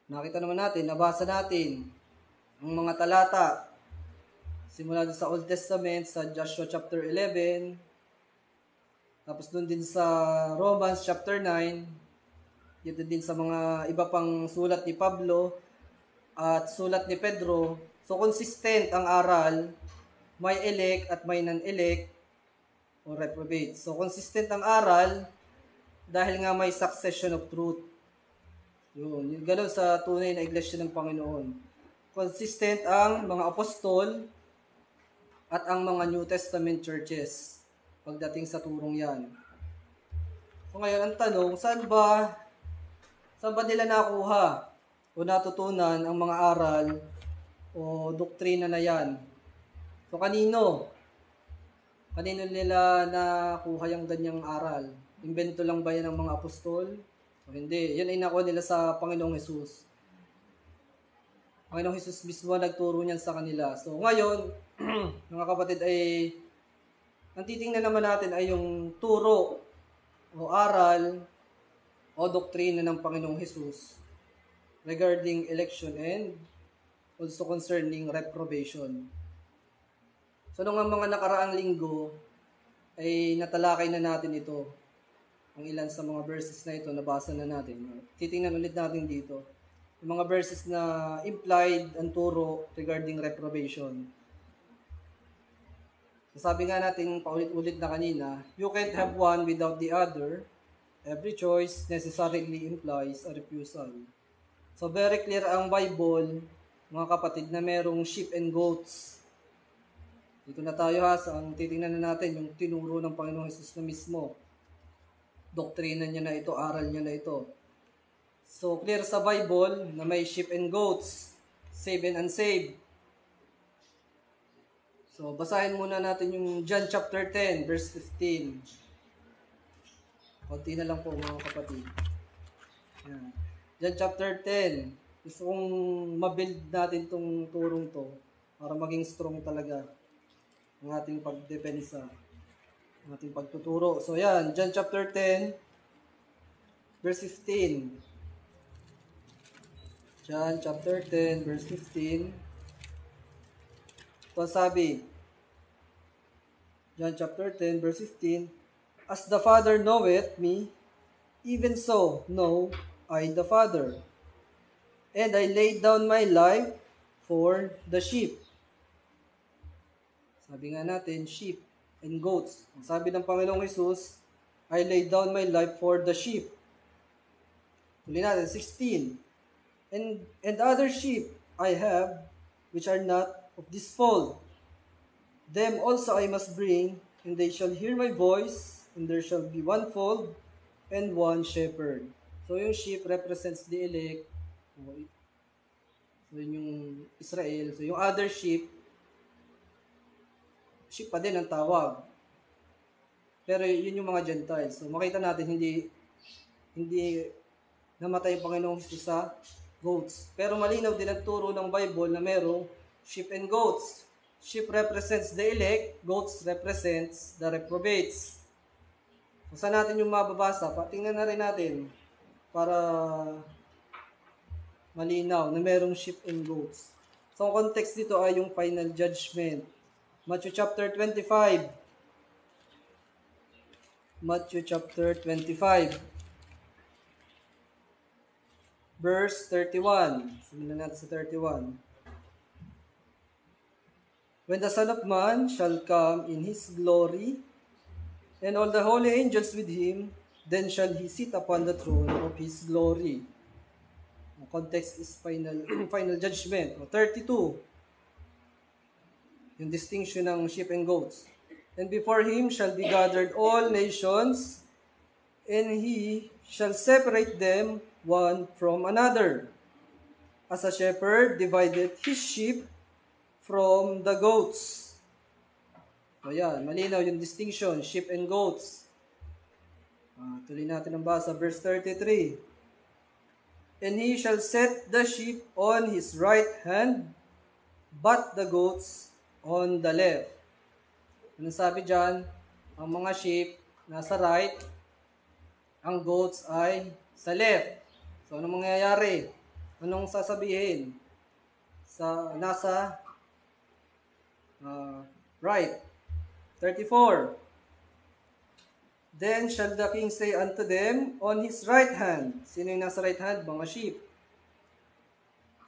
Nakita naman natin, nabasa natin ang mga talata simula sa Old Testament, sa Joshua chapter 11, tapos doon din sa Romans chapter 9, dito din sa mga iba pang sulat ni Pablo at sulat ni Pedro. So consistent ang aral, may elect at may non-elect o reprobate. So consistent ang aral dahil nga may succession of truth. Yun gano'n sa tunay na iglesia ng Panginoon. Consistent ang mga apostol at ang mga New Testament churches pagdating sa turong yan. So ngayon, ang tanong, saan ba nila nakuha o natutunan ang mga aral o doktrina na yan? So kanino nila nakuha yung ganyang aral? Invento lang ba yan ng mga apostol? O hindi. Yan ay nakuha nila sa Panginoong Hesus. Panginoong Hesus mismo nagturo niyan sa kanila. So ngayon, mga kapatid, ay ang titingnan naman natin ay yung turo o aral o doktrina ng Panginoong Hesus regarding election and also concerning reprobation. So nung mga nakaraang linggo ay natalakay na natin ito. Ang ilan sa mga verses na ito nabasa na natin. Titingnan ulit natin dito. Yung mga verses na implied ang turo regarding reprobation. So sabi nga natin paulit-ulit na kanina, you can't have one without the other. Every choice necessarily implies a refusal. So very clear ang Bible, mga kapatid, na merong sheep and goats. Dito na tayo ang titingnan na natin yung tinuro ng Panginoong Hesus na mismo. Doktrina niya na ito, aral niya na ito. So clear sa Bible na may sheep and goats, saved and unsaved. So basahin muna natin yung John chapter 10, verse 15. Konti na lang po mga kapatid. Yan. John chapter 10. Gusto kong mabuild natin itong turong to para maging strong talaga ang ating pagdepensa, ang ating pagtuturo. So yan, John chapter 10, verse 15. John chapter 10, verse 15. Ito sabi, John chapter 10, verse 15, as the Father knoweth me, even so know I the Father. And I laid down my life for the sheep. Sabi nga natin, sheep and goats. Ang sabi ng Panginoong Hesus, I laid down my life for the sheep. Tuloy natin, 16. And other sheep I have, which are not of this fold. Them also I must bring, and they shall hear my voice, and there shall be one fold and one shepherd. So yung sheep represents the elect. So yun yung Israel. So yung other sheep pa din ang tawag. Pero yun yung mga Gentiles. So makita natin hindi namatay ang Panginoong Hesus sa goats. Pero malinaw din ang turo ng Bible na merong sheep and goats. Sheep represents the elect, goats represents the reprobates. So saan natin yung mababasa? Tingnan na rin natin para malinaw na merong sheep and goats. So ang context dito ay yung final judgment. Matthew chapter 25. Matthew chapter 25. Verse 31. Simulan natin sa 31. When the Son of Man shall come in His glory, and all the holy angels with Him, then shall He sit upon the throne of His glory. The context is final judgment. 32. Yung distinction ng sheep and goats. And before Him shall be gathered all nations, and He shall separate them one from another, as a shepherd divided his sheep from the goats. So yan, malinaw yung distinction, sheep and goats. Tuloy natin ang basa, verse 33. And He shall set the sheep on His right hand, but the goats on the left. Anong sabi dyan? Ang mga sheep nasa right, ang goats ay sa left. So, anong mangyayari? Anong sasabihin? Nasa right. 34. Then shall the king say unto them on his right hand. Sino yung nasa right hand? Mga sheep.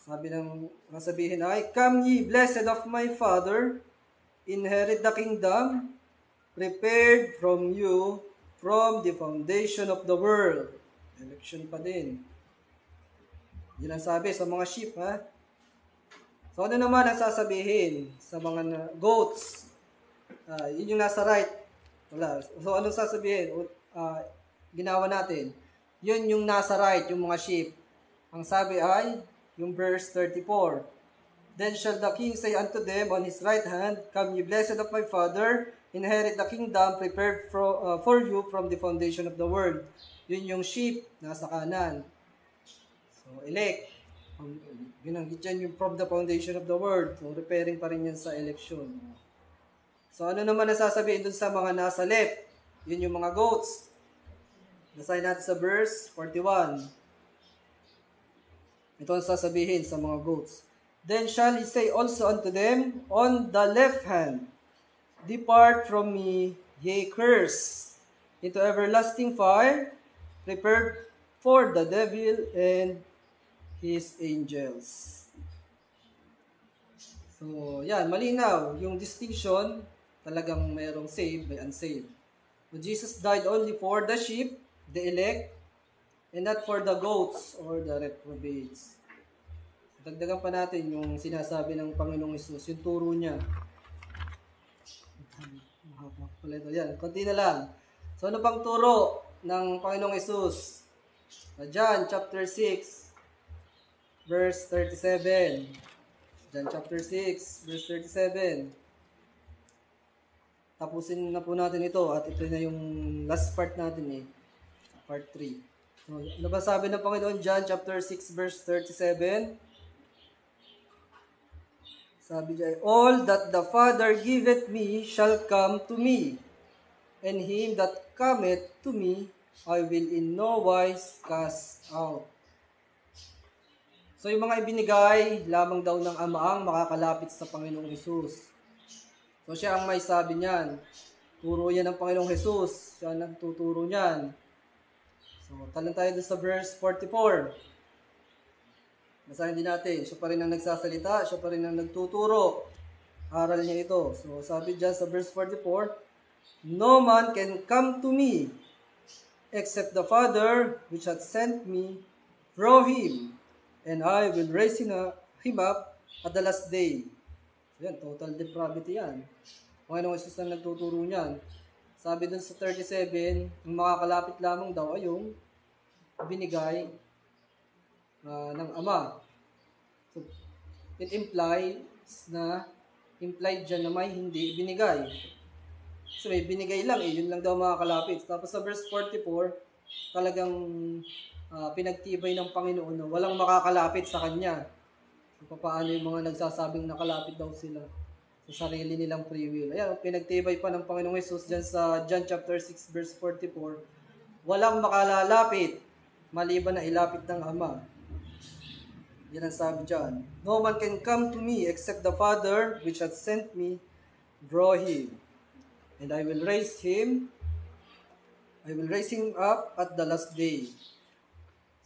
Sabihin ay, come ye, blessed of my Father, inherit the kingdom, prepared from you from the foundation of the world. Election pa din. Yun ang sabi sa mga sheep, ha? So, ano naman ang sasabihin sa mga goats? Yun yung nasa right. Wala. So, anong sasabihin? Ginawa natin. Yun yung nasa right, yung mga sheep. Ang sabi ay, yung verse 34. Then shall the king say unto them on his right hand, come ye blessed of my Father, inherit the kingdom prepared for you from the foundation of the world. Yun yung sheep, nasa kanan. So, elect. Binanggit yan yung from the foundation of the world. So, referring pa rin yan sa election. So, ano naman nasasabihin dun sa mga nasa left? Yun yung mga goats. Basahin natin sa verse 41. Ito ang sasabihin sa mga goats. Then shall he say also unto them on the left hand, Depart from me, ye cursed, into everlasting fire, prepared for the devil and his angels. So, yan, malinaw. Yung distinction, talagang mayroong saved by unsaved. So, Jesus died only for the sheep, the elect, and not for the goats or the reprobates. Dagdagan pa natin yung sinasabi ng Panginoong Hesus, yung turo niya. Yan, konti na lang. So, ano pang turo ng Panginoong Hesus? John chapter 6, verse 37. John chapter 6, verse 37. Tapusin na po natin ito at ito na yung last part natin part 3. So, ano ba sabi ng Panginoon? John chapter 6, verse 37. Sabi niya, all that the Father giveth me shall come to me, and him that cometh to me I will in no wise cast out. So yung mga ibinigay lamang daw ng Ama ang makakalapit sa Panginoong Hesus. So siya ang may sabi niyan. Turo yan ng Panginoong Hesus. Siya ang nagtuturo niyan. So talan tayo doon sa verse 44. Basahin din natin. Siya pa rin ang nagsasalita. Siya pa rin ang nagtuturo. Aral niya ito. So sabi dyan sa verse 44, no man can come to me except the Father which hath sent me draw him, and I will raise him up at the last day. So yan, total depravity yan. Panginoong Hesus na nagtuturo niyan. Sabi dun sa 37, yung makakalapit lamang daw ay yung binigay ng Ama. So, it implied dyan na may hindi binigay. So may binigay lang yun lang daw makakalapit. Tapos sa verse 44, talagang pinagtibay ng Panginoon na walang makakalapit sa Kanya. So paano yung mga nagsasabing nakalapit daw sila sa sarili nilang free will. Ayan, pinagtibay pa ng Panginoong Hesus dyan sa John chapter 6 verse 44, walang makalalapit maliban na ilapit ng Ama. Yan ang sabi dyan. No man can come to me except the Father which hath sent me draw him. And I will raise him up at the last day.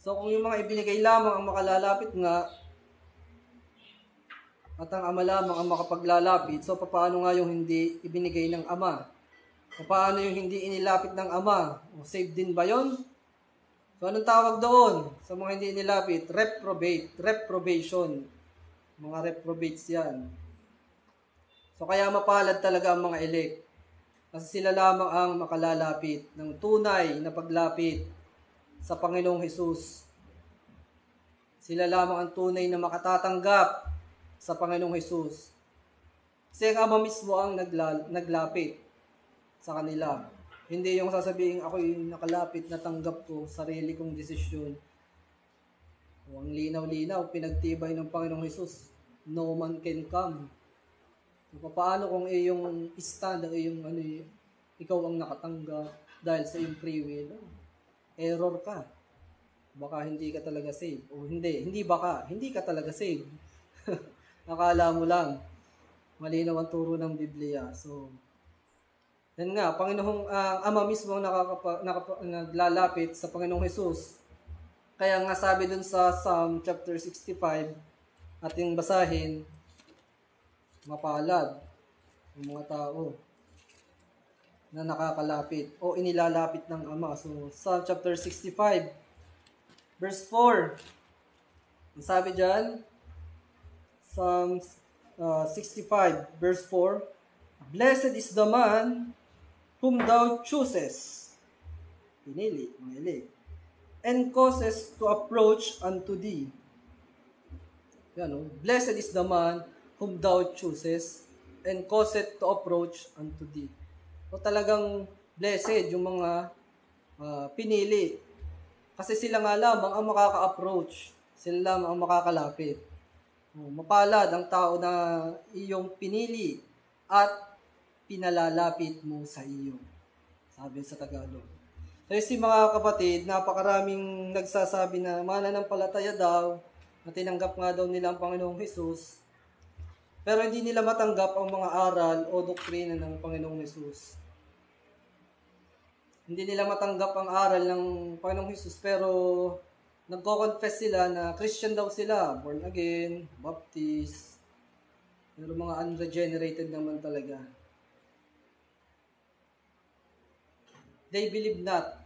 So kung yung mga ibinigay lamang ang makalalapit nga, at ang Ama lamang ang makapaglalapit, so paano nga yung hindi ibinigay ng Ama? Paano yung hindi inilapit ng Ama? O saved din ba yun? So anong tawag doon sa mga hindi inilapit? Reprobation. Mga reprobates yan. So kaya mapalad talaga ang mga elect. Kasi sila lamang ang makalalapit ng tunay na paglapit sa Panginoong Hesus. Sila lamang ang tunay na makatatanggap sa Panginoong Hesus. Kasi ang Ama mismo ang naglapit sa kanila. Hindi yung sasabihin ako yung nakalapit na tanggap ko, sarili kong desisyon. O ang linaw-linaw, pinagtibay ng Panginoong Hesus. No man can come. So, paano kung yung stand, ikaw ang nakatanggap dahil sa iyong free will? Error ka. Baka hindi ka talaga saved. O hindi ka talaga saved. Akala mo lang. Malinaw ang turo ng Biblia. So, yan nga, Panginoong Ama mismo ang naglalapit sa Panginoong Hesus. Kaya nga sabi dun sa Psalm chapter 65, ating basahin, mapalad ang mga tao na nakakalapit o inilalapit ng Ama. So, Psalm chapter 65, verse 4. Ang sabi dyan, Psalm 65, verse 4, blessed is the man whom thou choosest, pinili, mga and causes to approach unto thee. Yan, blessed is the man whom thou choosest, and causeth to approach unto thee. o talagang blessed yung mga pinili. Kasi sila nga lamang ang makaka-approach. Sila lamang ang makakalapit. Mapalad ang tao na iyong pinili at pinalalapit mo sa iyo. Sabi sa Tagalog. Kasi mga kapatid, napakaraming nagsasabi na mananampalataya daw, na tinanggap nga daw nila ang Panginoong Hesus, pero hindi nila matanggap ang mga aral o doktrina ng Panginoong Hesus. Hindi nila matanggap ang aral ng Panginoong Hesus, pero nagko-confess sila na Christian daw sila, born again, baptist, pero mga unregenerated naman talaga. They believe not.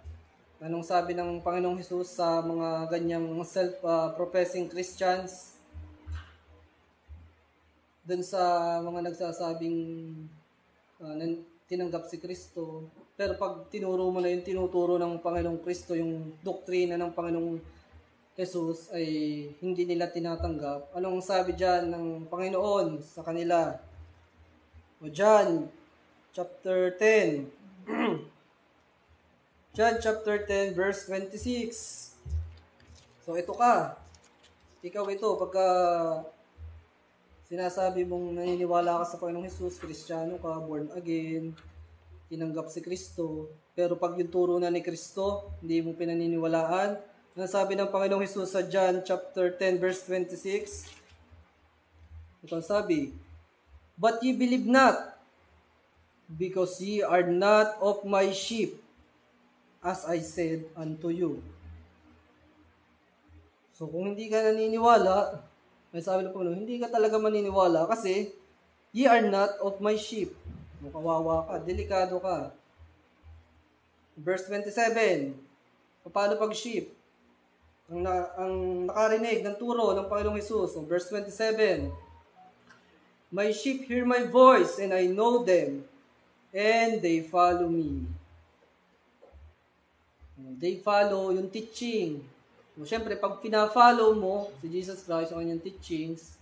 Anong sabi ng Panginoong Hesus sa mga ganyang self-professing Christians? Doon sa mga nagsasabing tinanggap si Kristo, pero pag tinuro mo na yung tinuturo ng Panginoong Kristo, yung doktrina ng Panginoong Jesus, ay hindi nila tinatanggap. Anong sabi dyan ng Panginoon sa kanila? O John chapter 10. John chapter 10 verse 26. So ito ka. Ikaw ito, pagka sinasabi mong naniniwala ka sa Panginoong Jesus, Kristiyano ka, born again, tinanggap si Kristo, pero pag yung turo na ni Kristo, hindi mo pinaniniwalaan. Ano sabi ng Panginoong Jesus sa John chapter 10 verse 26? Ito ang sabi, "But ye believe not, because ye are not of my sheep, as I said unto you." So kung hindi ka naniniwala, may sabi ng Panginoon, hindi ka talaga maniniwala kasi ye are not of my sheep. Kawawa ka, delikado ka. Verse 27, paano pag sheep? Ang nakarinig ng turo ng Panginoong Hesus. So, verse 27, "My sheep hear my voice, and I know them, and they follow me." They follow yung teaching. So, syempre, pag pina-follow mo si Jesus Christ ang kanyang teachings,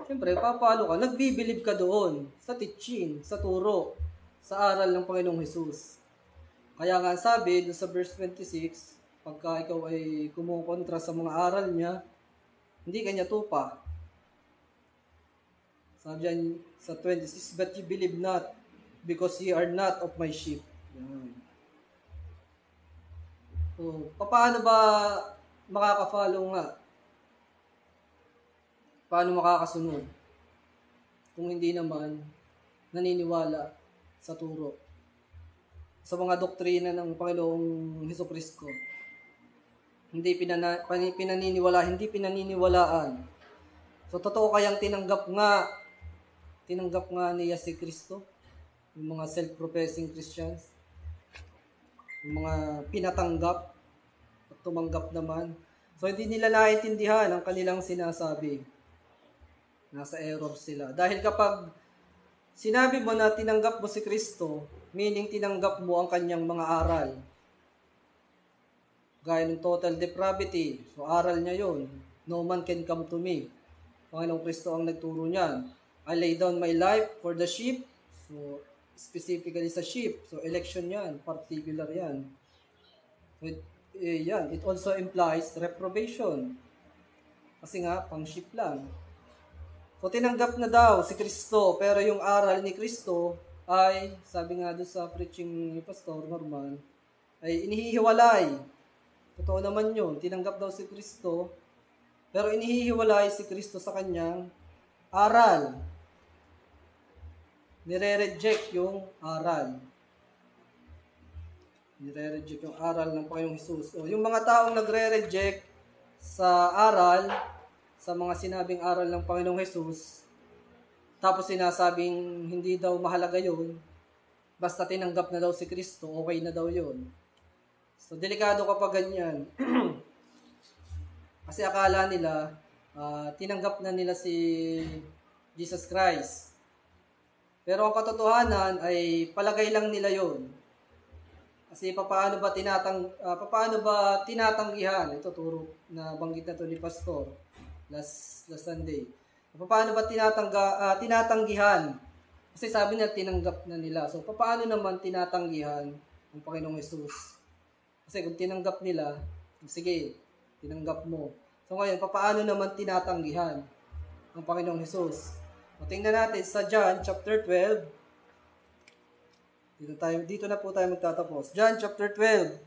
syempre, papalo ka, nagbibilib ka doon sa teaching, sa turo, sa aral ng Panginoong Hesus. Kaya nga sabi doon sa verse 26, pagka ikaw ay kumukontra sa mga aral niya, hindi ka niya tupa. Sabi dyan sa 26, "But ye believe not, because ye are not of my sheep." Yan. So, paano ba makaka-follow nga? Paano makakasunod? Kung hindi naman naniniwala sa turo, sa mga doktrina ng Panginoong Hesukristo. Hindi pinaniniwala, hindi pinaniniwalaan. So, totoo kayang tinanggap nga niya si Kristo? Yung mga self-professing Christians? Yung mga pinatanggap at tumanggap naman. So, hindi nila naiintindihan ang kanilang sinasabi. Nasa error sila. Dahil kapag sinabi mo na tinanggap mo si Kristo, meaning tinanggap mo ang kanyang mga aral. Gaya ng total depravity. So, aral niya yon. No man can come to me. Panginoong Kristo ang nagturo niyan. I lay down my life for the sheep. So, specifically sa sheep. So, election yan. Particular yan. It also implies reprobation. Kasi nga, pang sheep lang. So, tinanggap na daw si Kristo, pero yung aral ni Kristo ay, sabi nga doon sa preaching ni Pastor Norman, ay inihihiwalay. Totoo naman yun. Tinanggap daw si Kristo, pero inihihiwalay si Kristo sa kanyang aral. Nire-reject yung aral. Nire-reject yung aral ng Panginoong Hesus. O, yung mga taong nagre-reject sa aral, sa mga sinabing aral ng Panginoong Hesus, tapos sinasabing hindi daw mahalaga yun, basta tinanggap na daw si Kristo, okay na daw yun. So, delikado kapag ganyan. Kasi akala nila, tinanggap na nila si Jesus Christ. Pero ang katotohanan ay palagay lang nila yun. Kasi paano ba tinatanggihan? Ito turo na banggit na to ni Pastor last Sunday. Paano ba tinatanggihan? Kasi sabi nila, tinanggap na nila. So, paano naman tinatanggihan ang Panginoong Hesus? Kasi kung tinanggap nila, sige, tinanggap mo. So ngayon, paano naman tinatanggihan ang Panginoong Hesus? O, tingnan natin sa John chapter 12. Dito na po tayo magtatapos. John chapter 12.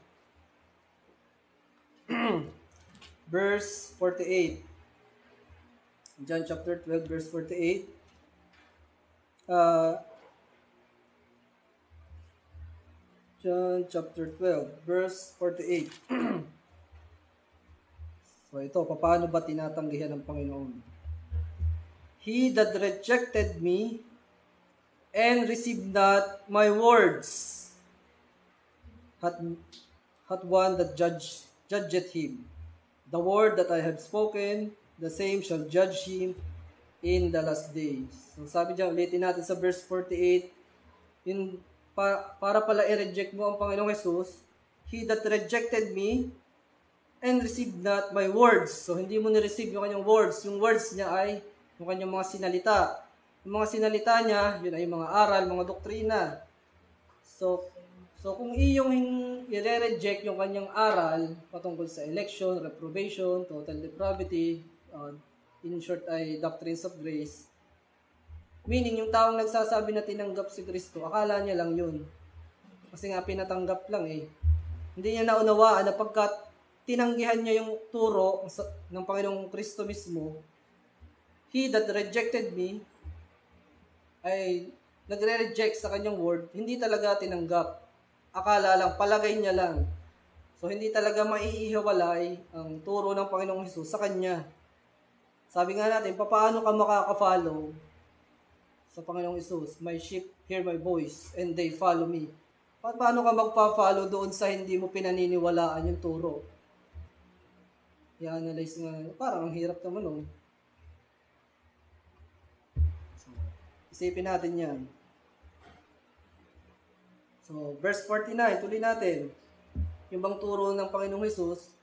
Verse 48. John chapter 12, verse 48. John chapter 12, verse 48. So ito, paano ba tinatanggihan ng Panginoon? He that rejected me and received not my words hath one that judgeth him. The word that I have spoken, the same shall judge him in the last days. So sabi dyan, ulitin natin sa verse 48, yun, para pala i-reject mo ang Panginoong Hesus, he that rejected me and received not my words. So hindi mo ni-receive yung kanyang words. Yung words niya ay yung kanyang mga sinalita. Yung mga sinalita niya, yun ay mga aral, mga doktrina. So kung iyong i-reject yung kanyang aral patungkol sa election, reprobation, total depravity, in short ay doctrines of grace, meaning, yung taong nagsasabi na tinanggap si Kristo, akala niya lang yun. Kasi nga, pinatanggap lang eh. Hindi niya naunawaan na pagkat tinanggihan niya yung turo ng Panginoong Kristo mismo, he that rejected me, ay nagre-reject sa kanyang word, hindi talaga tinanggap. Akala lang, palagay niya lang. So, hindi talaga maiihiwalay ang turo ng Panginoong Hesus sa kanya. Sabi nga natin, paano ka makaka-follow sa Panginoong Hesus? My sheep hear my voice and they follow me. Paano ka magpa-follow doon sa hindi mo pinaniniwalaan yung turo? I-analyze nga, parang ang hirap naman nun. So, isipin natin yan. So, verse 49, tuloy natin. Yung bang turo ng Panginoong Hesus,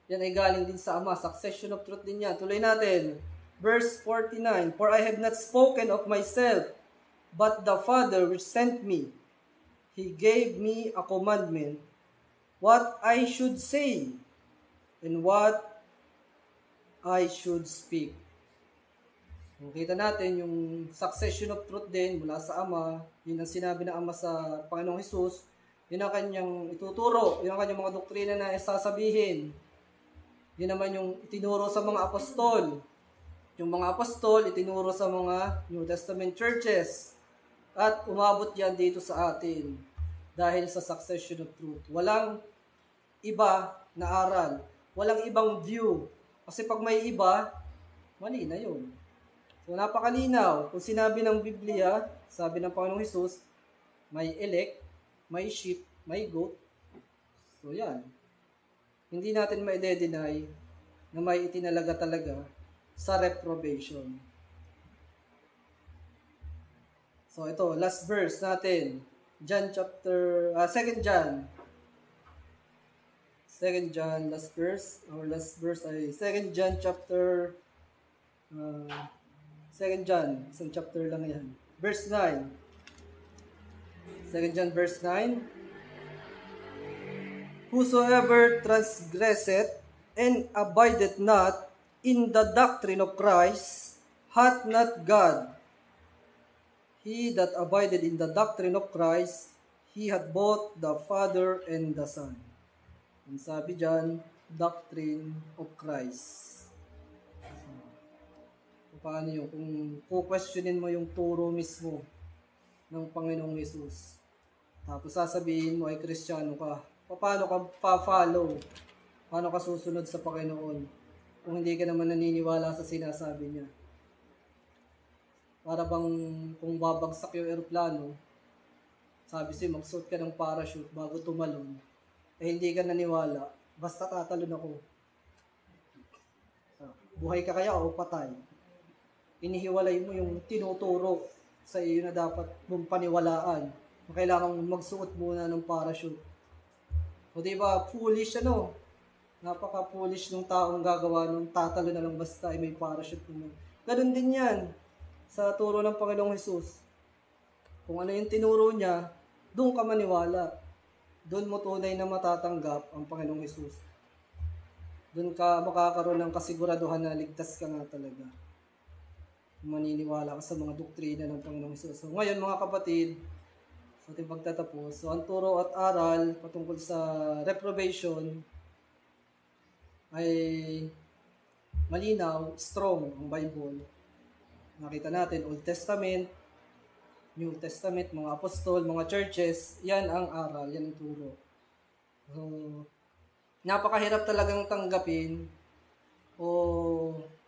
yan ay galing din sa Ama, succession of truth din yan. Tuloy natin. Verse 49, for I have not spoken of myself, but the Father which sent me, He gave me a commandment, what I should say, and what I should speak. So, kita natin yung succession of truth din mula sa Ama, yun ang sinabi ng Ama sa Panginoong Hesus, yun ang kanyang ituturo, yun ang kanyang mga doktrina na sasabihin. Yun naman yung itinuro sa mga apostol. Yung mga apostol, itinuro sa mga New Testament churches. At umabot yan dito sa atin dahil sa succession of truth. Walang iba na aral. Walang ibang view. Kasi pag may iba, mali na yun. So napakalinaw. Kung sinabi ng Biblia, sabi ng Panginoong Hesus, may elect, may sheep, may goat. So yan. Hindi natin ma-deny na may itinalaga talaga sa reprobation. So ito, last verse natin. John chapter, 2 John. 2 John, last verse. Our last verse ay 2 John chapter, 2 John, isang chapter lang yan. Verse 9. 2 John verse 9. Whosoever transgresseth and abideth not in the doctrine of Christ hath not God. He that abideth in the doctrine of Christ, he hath both the Father and the Son. Ang sabi dyan, doctrine of Christ. So, paano yun? Kung questionin mo yung turo mismo ng Panginoong Hesus, tapos sasabihin mo ay Kristiyano ka, paano ka pa-follow? Paano ka susunod sa Panginoon kung hindi ka naman naniniwala sa sinasabi niya? Para bang kung babagsak yung eroplano, sabi siya magsuot ka ng parachute bago tumalon, eh hindi ka naniwala, basta tatalon ako. Buhay ka kaya o patay? Inihiwalay mo yung tinuturo sa iyo na dapat mong paniwalaan. Kailangan magsuot muna ng parachute. O diba, foolish napaka-foolish ng taong gagawa nung tatalo na lang basta ay may parachute naman. Ganun din yan sa turo ng Panginoong Hesus. Kung ano yung tinuro niya, doon ka maniwala. Doon mo tunay na matatanggap ang Panginoong Hesus. Doon ka makakaroon ng kasiguraduhan na ligtas ka nga talaga. Maniniwala ka sa mga doktrina ng Panginoong Hesus. So ngayon mga kapatid, sa ating pagtatapos, so ang turo at aral patungkol sa reprobation ay malinaw, strong ang Bible. Nakita natin, Old Testament, New Testament, mga apostol, mga churches, yan ang aral, yan ang turo. So, napakahirap talagang tanggapin o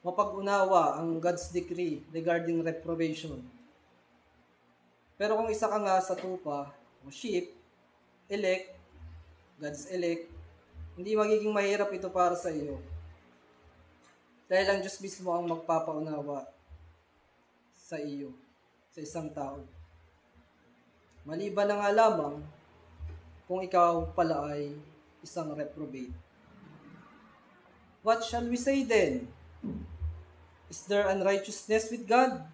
mapag-unawa ang God's decree regarding reprobation. Pero kung isa ka nga sa tupa, o sheep, elect, God's elect, hindi magiging mahirap ito para sa iyo. Dahil ang Diyos mismo ang magpapaunawa sa iyo, sa isang tao. Maliban na nga lamang kung ikaw pala ay isang reprobate. What shall we say then? Is there unrighteousness with God?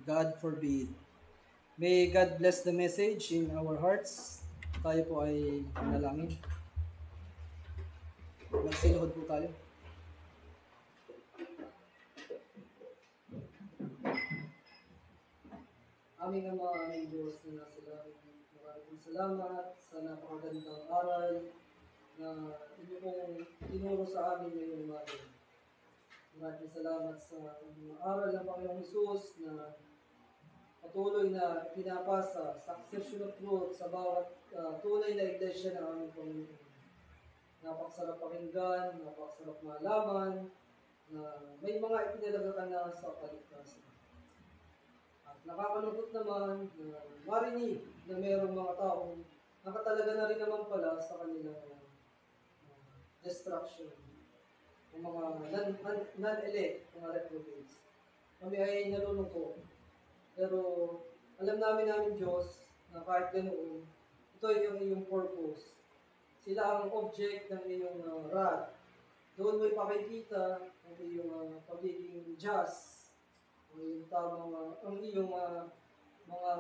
God forbid. May God bless the message in our hearts. Tayo po ay manalangin. Magsiluhod po tayo. Aming Ama, aming Diyos na nasa langit, maraming salamat sa napakagandang aral na inyo pong tinuro sa amin ngayong umaga. Maraming salamat sa mga aral ng Panginoong Hesus na patuloy na pinapasa sa accession of truth sa bawat tunay na iglesia ng aming Panginoon. Napakasarap pakinggan, napakasarap malaman na may mga ipinalaga ka na sa kaligtasan. At nakakalungkot naman na marinig na mayroong mga taong nakatalaga na rin naman pala sa kanilang destruction. Ang mga non-elect, mga reprobates. Kami ay nalulungkot. Pero alam namin Diyos na kahit ganoon, ito ay yung iyong purpose. Sila ang object ng iyong wrath. Doon mo ipakikita ang iyong pagiging just, ang iyong tamang, ang iyong mga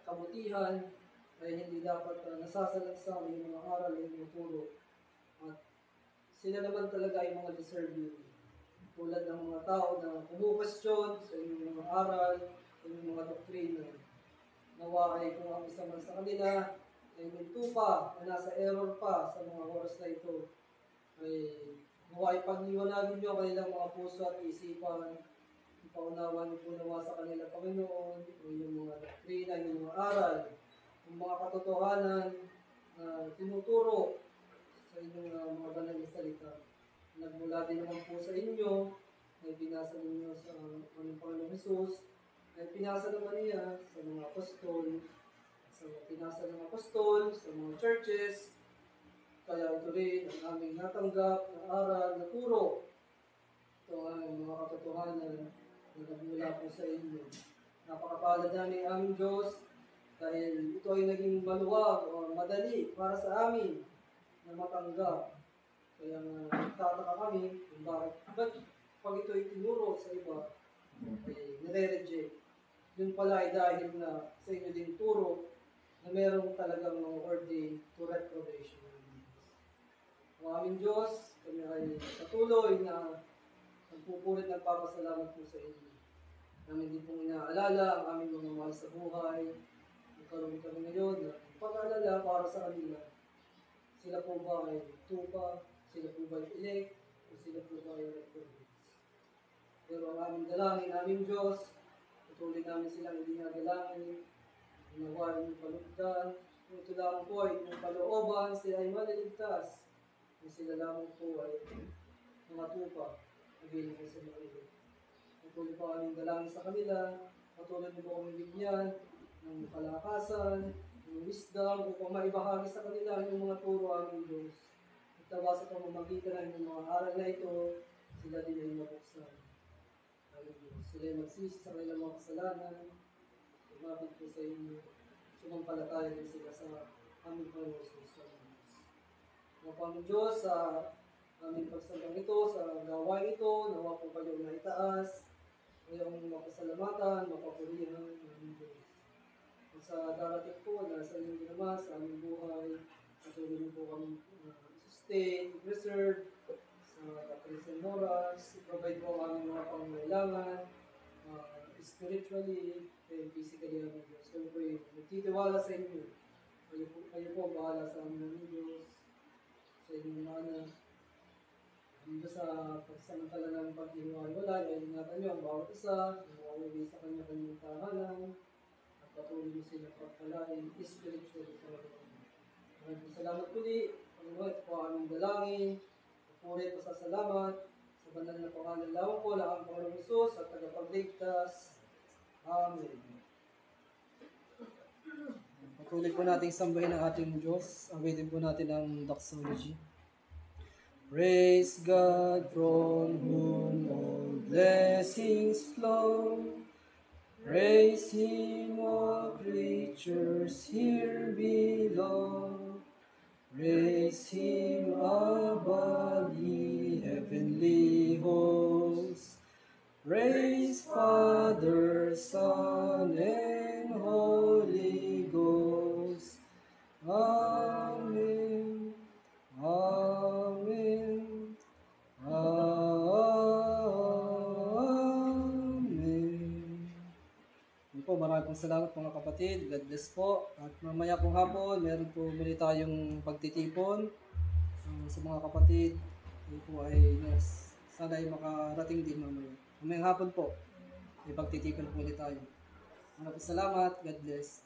kabutihan ay hindi dapat nasasalasang yung mga aral ng iyong turo. At sila naman talaga ay mga deserving. Tulad ng mga tao na kumukwestiyon sa inyong mga aral, sa inyong mga doktrina. Nawa ay kung ang isa man sa kanila ay minto pa na nasa error pa sa mga oras na ito, ay nawa ay pagliwanagin niyo kanilang mga puso at isipan, ipaunawa niyo po nawa sa kanila, Panginoon, yung mga doktrina, yung mga aral, yung mga katotohanan na tinuturo sa inyong mga banal na salita. Nagmula din naman po sa inyo, ay binasa ninyo sa aming Panginoong Hesus, ay pinasa naman niya sa mga apostol, pinasa ng apostol, sa mga churches. Kaya ito rin ang aming natanggap na aral, na turo. Ito ang mga katotohanan na nagmula po sa inyo. Napakapalad namin aming Diyos dahil ito ay naging maluwag o madali para sa amin na matanggap. Kaya nagtataka kami kung bakit pag ito ay tinuro sa iba, ay nire-reject. Yun pala ay dahil na sa inyo din turo na merong talagang mga ordained to reprobation. Ang aming Diyos, kami ay patuloy na nagpupulit ng papasalamat po sa inyo. Namin din pong inaalala ang aming mga mahal sa buhay. Nagkaroon kami ngayon na pag-aalala para sa kanila. Sila po ba ay tupa? Sila po ba ay elect? O sila po ba ay reprobates? Pero ang aming dalangin, aming Diyos, patuloy namin silang idinadalangin, nawa yung palugdan. Kung ito lamang po ay kung kalooban, sila ay maliligtas. Kung sila lamang po ay mga tupa, naging po sa mga ilo. Patuloy po aming dalangin sa kanila, patuloy niyo po kami bigyan ng kalakasan, ng wisdom, upang maibahagi sa kanila yung mga turo aming Diyos. At tawa sa pamamagitan ng mga aral na ito, sila din ay mabuksan. Sila ay magsisi sa kanilang mga kasalanan, lumapit po sa inyo, sumampalataya din sila sa aming Panginoon sa Diyos. Mga Panginoon Diyos, sa aming pagsambang ito, sa gawain ito, nawa po kayo na itaas, ngayong mapasalamatan, mapapurihan ng Diyos. At sa darating po na sa linggo naman sa aming buhay, patuloy niyo po kami sustain, preserve sa Christian morals, provide po ang aming mga pangangailangan, spiritually and physically ang Diyos. Kami po yung nagtitiwala sa inyo. Kayo po bahala sa amin ng Diyos, sa inyong mga anak. Dito sa pagsamantala ng paghihiwalay, ay ingatan niyo ang bawat isa, nauwi sa kanya-kanyang tahanan, at patuloy niyo sila pagpalain, spiritually sa mga. Maraming salamat muli, Panginoon, ito po ang aming dalangin, puri at pasasalamat, sa banal na pangalan lamang po, lang ang Panginoong Hesus at tagapagligtas. Amen. Patuloy po nating sambahin ang ating Diyos. Awitin po natin ang doxology. Praise God from whom all blessings flow. Praise Him, all creatures here below. Praise Him above, ye heavenly hosts. Praise Father, Son, and Holy Ghost. Amen. Amen. Amen. Po, maraming salamat mga kapatid. God bless po. At mamaya pong hapon, meron po muli tayong pagtitipon sa mga kapatid. Ito po ay sana ay makarating din mamaya. Mamayang hapon po, may pagtitipon po ulit tayo. Maraming salamat. God bless.